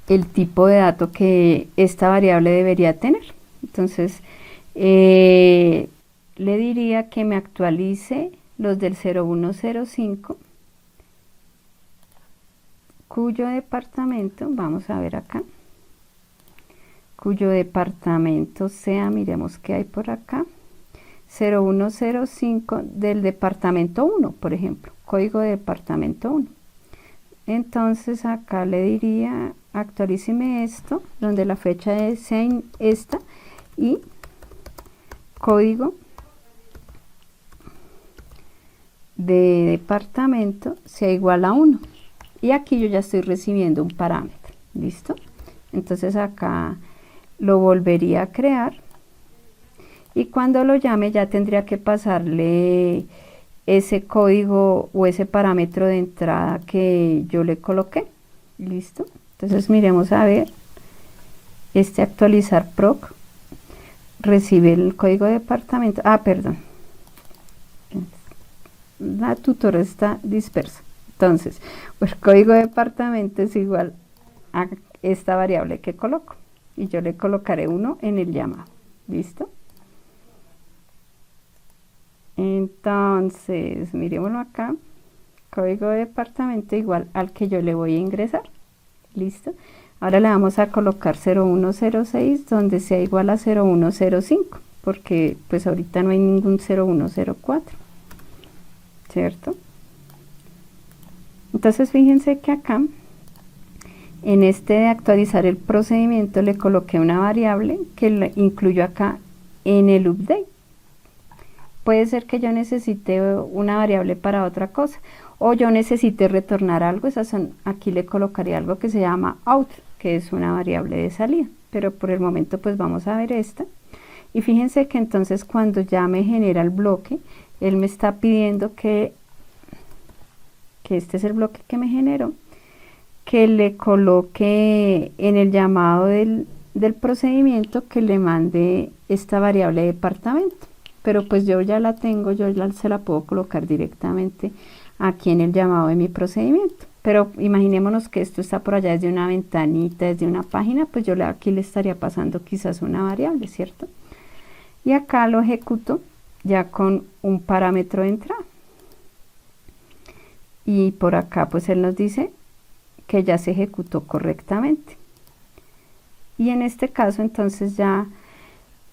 Speaker 1: el tipo de dato que esta variable debería tener. Entonces, le diría que me actualice los del 0105, cuyo departamento, vamos a ver acá, cuyo departamento sea, miremos qué hay por acá, 0105 del departamento 1, por ejemplo, código de departamento 1. Entonces acá le diría, actualíceme esto, donde la fecha es esta, y código de departamento sea igual a 1. Y aquí yo ya estoy recibiendo un parámetro. ¿Listo? Entonces acá lo volvería a crear, y cuando lo llame ya tendría que pasarle ese código o ese parámetro de entrada que yo le coloqué. ¿Listo? Entonces miremos a ver, este actualizar proc recibe el código de departamento, perdón, la tutora está dispersa. Entonces, pues código de departamento es igual a esta variable que coloco, y yo le colocaré 1 en el llamado. ¿Listo? Entonces, miremoslo acá. Código de departamento igual al que yo le voy a ingresar. ¿Listo? Ahora le vamos a colocar 0106 donde sea igual a 0105, porque pues ahorita no hay ningún 0104, ¿cierto? Entonces fíjense que acá, en este de actualizar el procedimiento, le coloqué una variable que la incluyo acá en el update. Puede ser que yo necesite una variable para otra cosa, o yo necesite retornar algo. Aquí le colocaría algo que se llama out, que es una variable de salida, pero por el momento pues vamos a ver esta. Y fíjense que entonces cuando ya me genera el bloque, él me está pidiendo que este es el bloque que me generó, que le coloque en el llamado del procedimiento, que le mande esta variable de departamento. Pero pues yo ya la tengo, yo ya se la puedo colocar directamente aquí en el llamado de mi procedimiento. Pero imaginémonos que esto está por allá desde una ventanita, desde una página, pues yo aquí le estaría pasando quizás una variable, ¿cierto? Y acá lo ejecuto ya con un parámetro de entrada. Y por acá pues él nos dice que ya se ejecutó correctamente. Y en este caso entonces ya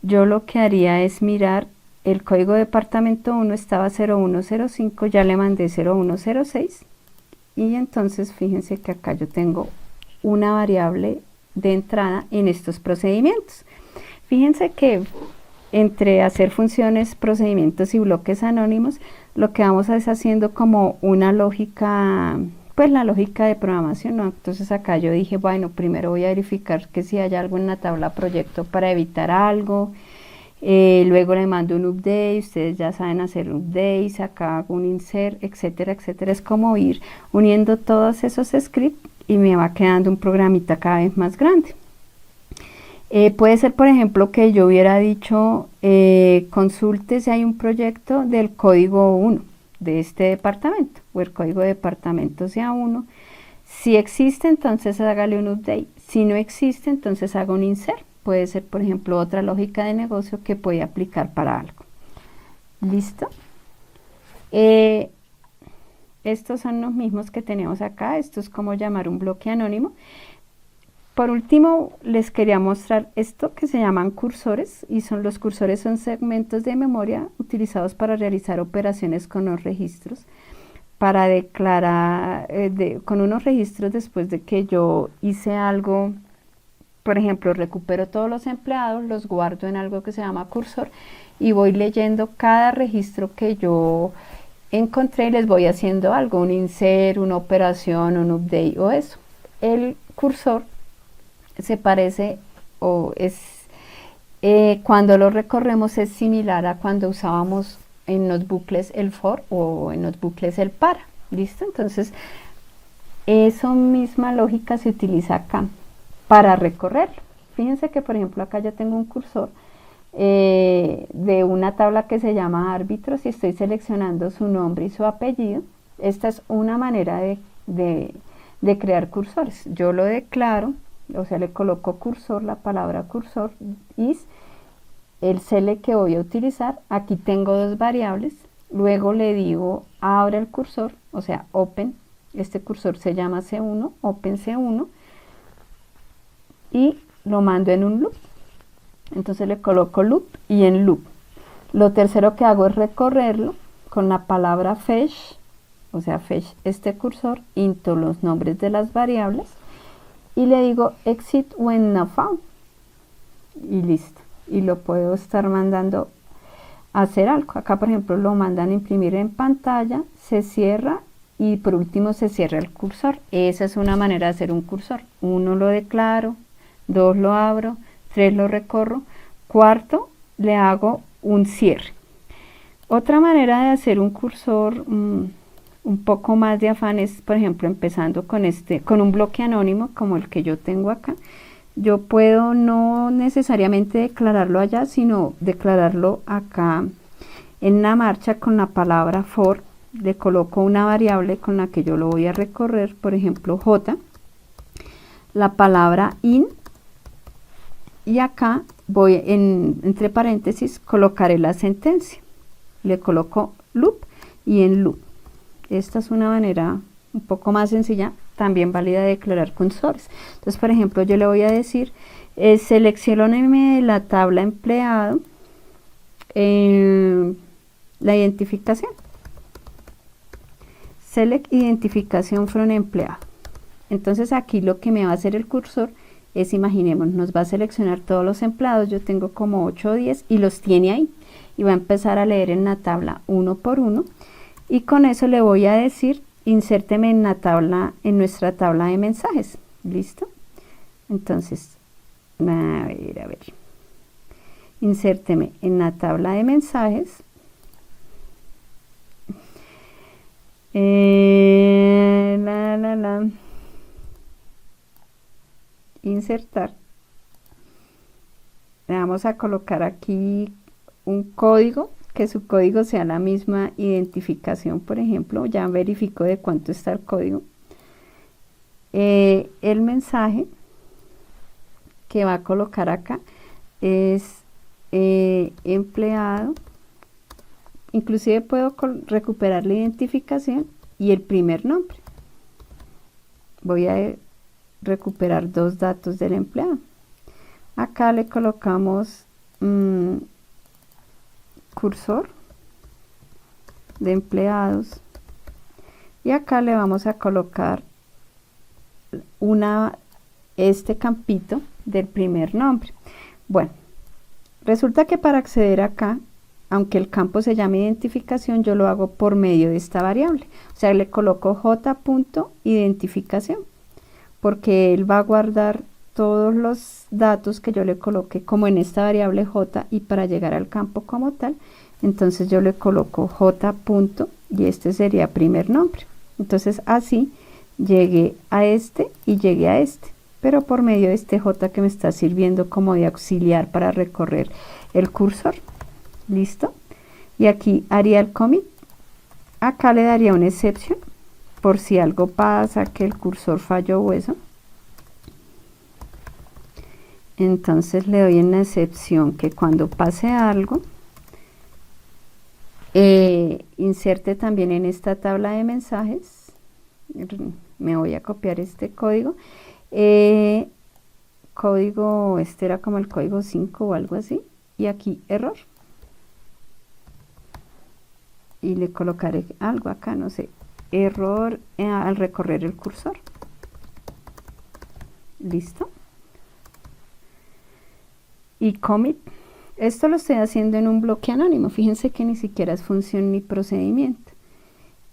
Speaker 1: yo lo que haría es mirar el código de departamento 1 estaba 0105, ya le mandé 0106 y entonces fíjense que acá yo tengo una variable de entrada en estos procedimientos. Fíjense que entre hacer funciones, procedimientos y bloques anónimos, lo que vamos a es haciendo como una lógica, pues la lógica de programación, ¿no? Entonces acá yo dije, bueno, primero voy a verificar que si hay algo en la tabla proyecto para evitar algo. Luego le mando un update, ustedes ya saben hacer updates, acá hago un insert, etcétera, etcétera. Es como ir uniendo todos esos scripts y me va quedando un programita cada vez más grande. Puede ser, por ejemplo, que yo hubiera dicho, consulte si hay un proyecto del código 1 de este departamento, o el código de departamento sea 1. Si existe, entonces hágale un update. Si no existe, entonces haga un insert. Puede ser, por ejemplo, otra lógica de negocio que puede aplicar para algo. ¿Listo? Estos son los mismos que tenemos acá. Esto es como llamar un bloque anónimo. Por último, les quería mostrar esto que se llaman cursores. Y los cursores son segmentos de memoria utilizados para realizar operaciones con los registros. Para declarar, con unos registros después de que yo hice algo. Por ejemplo, recupero todos los empleados, los guardo en algo que se llama cursor y voy leyendo cada registro que yo encontré y les voy haciendo algo, un insert, una operación, un update o eso. El cursor se parece o es, cuando lo recorremos es similar a cuando usábamos en los bucles el for o en los bucles el para. ¿Listo? Entonces, esa misma lógica se utiliza acá para recorrerlo. Fíjense que por ejemplo acá ya tengo un cursor de una tabla que se llama árbitros y estoy seleccionando su nombre y su apellido. Esta es una manera de crear cursores. Yo lo declaro, o sea, le coloco cursor, la palabra cursor, is, el cele que voy a utilizar. Aquí tengo dos variables, luego le digo abre el cursor, o sea, open, este cursor se llama C1, open C1, y lo mando en un loop. Entonces le coloco loop y en loop. Lo tercero que hago es recorrerlo con la palabra fetch, o sea, fetch este cursor into los nombres de las variables y le digo exit when not found y listo. Y lo puedo estar mandando a hacer algo. Acá por ejemplo lo mandan a imprimir en pantalla, se cierra y por último se cierra el cursor. Esa es una manera de hacer un cursor. 1 lo declaro, 2 lo abro, 3 lo recorro, 4 le hago un cierre. Otra manera de hacer un cursor un poco más de afán es, por ejemplo, empezando con un bloque anónimo como el que yo tengo acá. Yo puedo no necesariamente declararlo allá, sino declararlo acá en la marcha con la palabra for. Le coloco una variable con la que yo lo voy a recorrer, por ejemplo, j, la palabra in, y acá voy entre paréntesis, colocaré la sentencia. Le coloco loop y en loop. Esta es una manera un poco más sencilla, también válida de declarar cursores. Entonces, por ejemplo, yo le voy a decir, seleccióneme la tabla empleado, la identificación. Select identificación from empleado. Entonces aquí lo que me va a hacer el cursor es, imaginemos, nos va a seleccionar todos los empleados, yo tengo como 8 o 10 y los tiene ahí, y va a empezar a leer en la tabla uno por uno, y con eso le voy a decir, insérteme en la tabla, en nuestra tabla de mensajes. ¿Listo? Entonces, a ver, insérteme en la tabla de mensajes. Insertar. Le vamos a colocar aquí un código, que su código sea la misma identificación, por ejemplo. Ya verifico de cuánto está el código. El mensaje que va a colocar acá es empleado. Inclusive puedo recuperar la identificación y el primer nombre. Voy a recuperar 2 datos del empleado. Acá le colocamos cursor de empleados y acá le vamos a colocar este campito del primer nombre. Bueno, resulta que para acceder acá, aunque el campo se llame identificación, yo lo hago por medio de esta variable. O sea, le coloco j.identificación, porque él va a guardar todos los datos que yo le coloque como en esta variable j, y para llegar al campo como tal, entonces yo le coloco j. y este sería primer nombre. Entonces así llegué a este y llegué a este, pero por medio de este j que me está sirviendo como de auxiliar para recorrer el cursor. ¿Listo? Y aquí haría el commit. Acá le daría una excepción por si algo pasa, que el cursor falló o eso. Entonces le doy en la excepción que cuando pase algo, inserte también en esta tabla de mensajes. Me voy a copiar este código. Este era como el código 5 o algo así. Y aquí error. Y le colocaré algo acá, no sé, error al recorrer el cursor. ¿Listo? Y commit. Esto lo estoy haciendo en un bloque anónimo. Fíjense que ni siquiera es función ni procedimiento.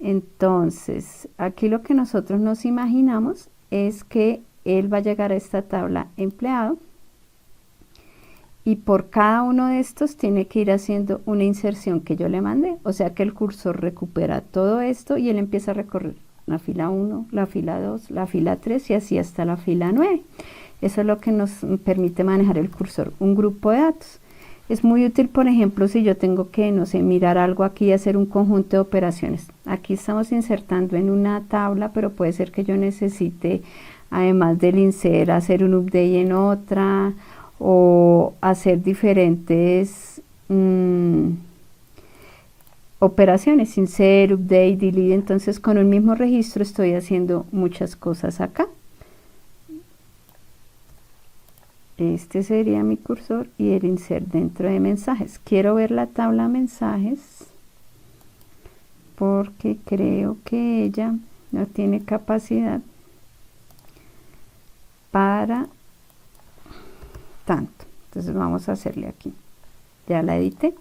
Speaker 1: Entonces, aquí lo que nosotros nos imaginamos es que él va a llegar a esta tabla empleado, y por cada uno de estos tiene que ir haciendo una inserción que yo le mandé. O sea que el cursor recupera todo esto y él empieza a recorrer la fila 1, la fila 2, la fila 3 y así hasta la fila 9. Eso es lo que nos permite manejar el cursor, un grupo de datos. Es muy útil, por ejemplo, si yo tengo que, no sé, mirar algo aquí y hacer un conjunto de operaciones. Aquí estamos insertando en una tabla, pero puede ser que yo necesite, además del insert, hacer un update en otra, o hacer diferentes operaciones, insert, update, delete. Entonces con un mismo registro estoy haciendo muchas cosas acá. Este sería mi cursor y el insert dentro de mensajes. Quiero ver la tabla mensajes porque creo que ella no tiene capacidad para tanto. Entonces vamos a hacerle aquí. Ya la edité.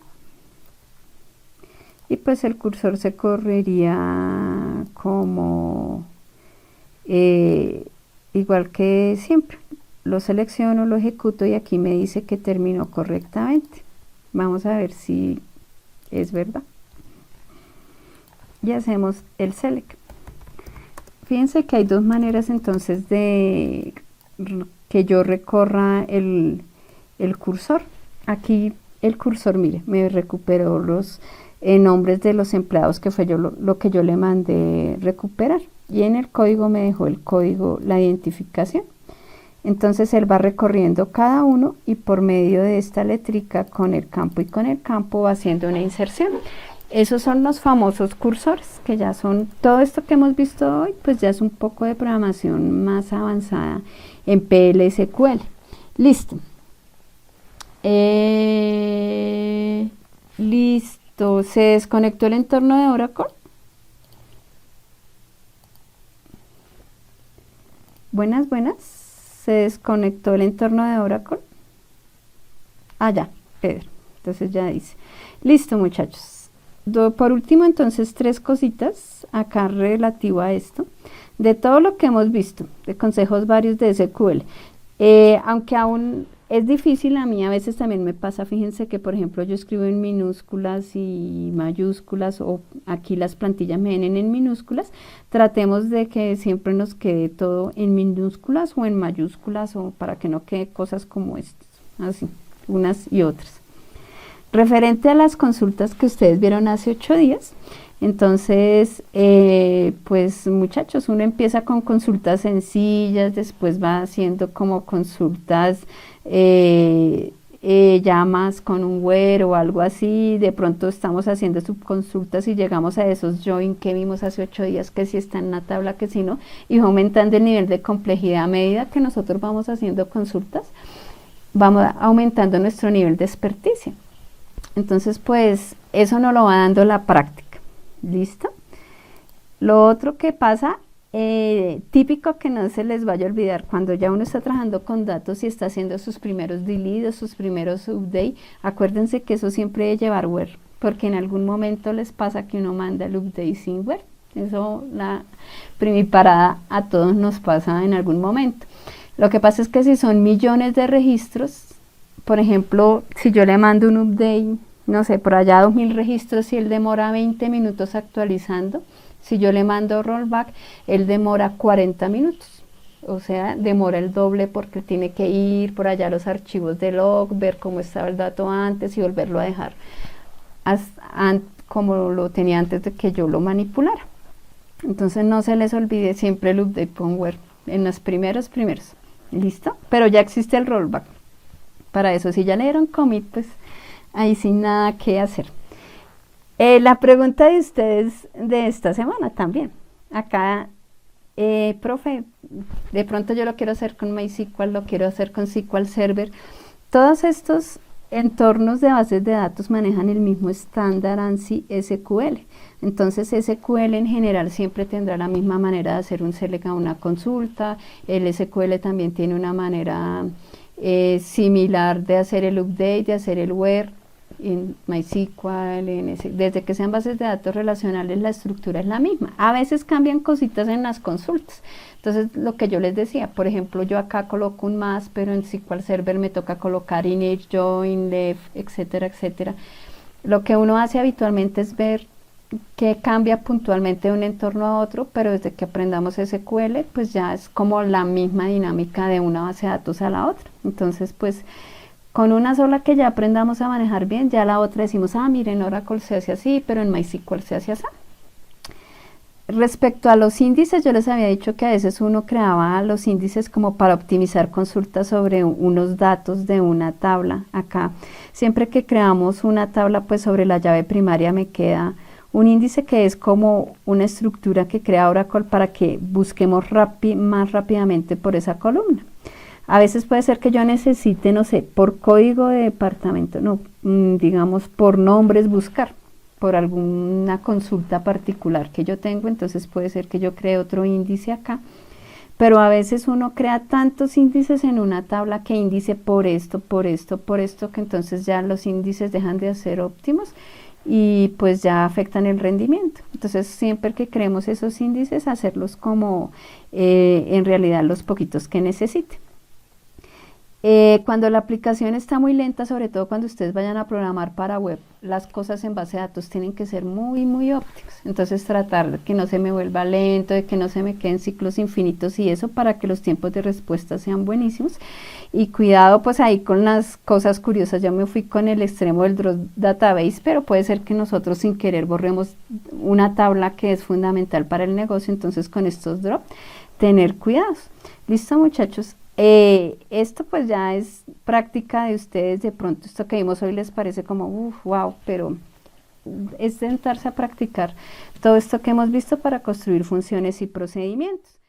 Speaker 1: Y pues el cursor se correría como igual que siempre. Lo selecciono, lo ejecuto y aquí me dice que terminó correctamente. Vamos a ver si es verdad. Y hacemos el select. Fíjense que hay dos maneras entonces de que yo recorra el cursor. Aquí el cursor, mire, me recuperó los nombres de los empleados, que fue lo que yo le mandé recuperar, y en el código me dejó el código, la identificación. Entonces él va recorriendo cada uno y por medio de esta letrica con el campo y con el campo va haciendo una inserción. Esos son los famosos cursores, que ya son todo esto que hemos visto hoy, pues ya es un poco de programación más avanzada en PL/SQL. Listo. Listo. ¿Se desconectó el entorno de Oracle? Buenas, buenas. ¿Se desconectó el entorno de Oracle? Ah, ya, Pedro. Entonces ya dice. Listo, muchachos. Por último, entonces, 3 cositas acá relativo a esto. De todo lo que hemos visto, de consejos varios de SQL. Aunque aún es difícil, a mí a veces también me pasa, fíjense que por ejemplo yo escribo en minúsculas y mayúsculas, o aquí las plantillas me vienen en minúsculas. Tratemos de que siempre nos quede todo en minúsculas o en mayúsculas, o para que no quede cosas como estas, así, unas y otras. Referente a las consultas que ustedes vieron hace 8 días, entonces, pues muchachos, uno empieza con consultas sencillas, después va haciendo como consultas ya más con un where o algo así. De pronto estamos haciendo subconsultas y llegamos a esos join que vimos hace 8 días, que si está en una tabla, que si no, y va aumentando el nivel de complejidad a medida que nosotros vamos haciendo consultas, vamos aumentando nuestro nivel de experticia. Entonces, pues eso nos lo va dando la práctica. ¿Listo? Lo otro que pasa, típico que no se les vaya a olvidar, cuando ya uno está trabajando con datos y está haciendo sus primeros deletes, sus primeros update, acuérdense que eso siempre debe llevar where, porque en algún momento les pasa que uno manda el update sin where. Eso, la primiparada, a todos nos pasa en algún momento. Lo que pasa es que si son millones de registros, por ejemplo, si yo le mando un update, no sé, por allá 2000 registros, y él demora 20 minutos actualizando, si yo le mando rollback, él demora 40 minutos. O sea, demora el doble, porque tiene que ir por allá a los archivos de log, ver cómo estaba el dato antes y volverlo a dejar como lo tenía antes de que yo lo manipulara. Entonces no se les olvide siempre el update con where en los primeros. ¿Listo? Pero ya existe el rollback. Para eso, si ya le dieron commit, pues ahí sin nada que hacer. La pregunta de ustedes de esta semana también. Acá, profe, de pronto yo lo quiero hacer con MySQL, lo quiero hacer con SQL Server. Todos estos entornos de bases de datos manejan el mismo estándar ANSI SQL. Entonces SQL en general siempre tendrá la misma manera de hacer un select a una consulta. El SQL también tiene una manera similar de hacer el update, de hacer el where. En MySQL, desde que sean bases de datos relacionales, la estructura es la misma. A veces cambian cositas en las consultas. Entonces, lo que yo les decía, por ejemplo, yo acá coloco un más, pero en SQL Server me toca colocar init, join, left, etcétera, etcétera. Lo que uno hace habitualmente es ver qué cambia puntualmente de un entorno a otro, pero desde que aprendamos SQL, pues ya es como la misma dinámica de una base de datos a la otra. Entonces, pues con una sola que ya aprendamos a manejar bien, ya la otra decimos, ah, miren, Oracle se hace así, pero en MySQL se hace así. Respecto a los índices, yo les había dicho que a veces uno creaba los índices como para optimizar consultas sobre unos datos de una tabla. Acá, siempre que creamos una tabla, pues sobre la llave primaria me queda un índice que es como una estructura que crea Oracle para que busquemos más rápidamente por esa columna. A veces puede ser que yo necesite, no sé, por código de departamento, no, digamos por nombres buscar, por alguna consulta particular que yo tengo. Entonces puede ser que yo cree otro índice acá, pero a veces uno crea tantos índices en una tabla, que índice por esto, que entonces ya los índices dejan de ser óptimos y pues ya afectan el rendimiento. Entonces siempre que creemos esos índices, hacerlos como en realidad los poquitos que necesite. Cuando la aplicación está muy lenta, sobre todo cuando ustedes vayan a programar para web, las cosas en base de datos tienen que ser muy óptimas. Entonces tratar de que no se me vuelva lento, de que no se me queden ciclos infinitos y eso, para que los tiempos de respuesta sean buenísimos. Y cuidado pues ahí con las cosas curiosas. Ya me fui con el extremo del drop database, pero puede ser que nosotros sin querer borremos una tabla que es fundamental para el negocio. Entonces con estos drop, tener cuidados. Listo, muchachos. Esto pues ya es práctica de ustedes, de pronto esto que vimos hoy les parece como, wow, pero es sentarse a practicar todo esto que hemos visto para construir funciones y procedimientos.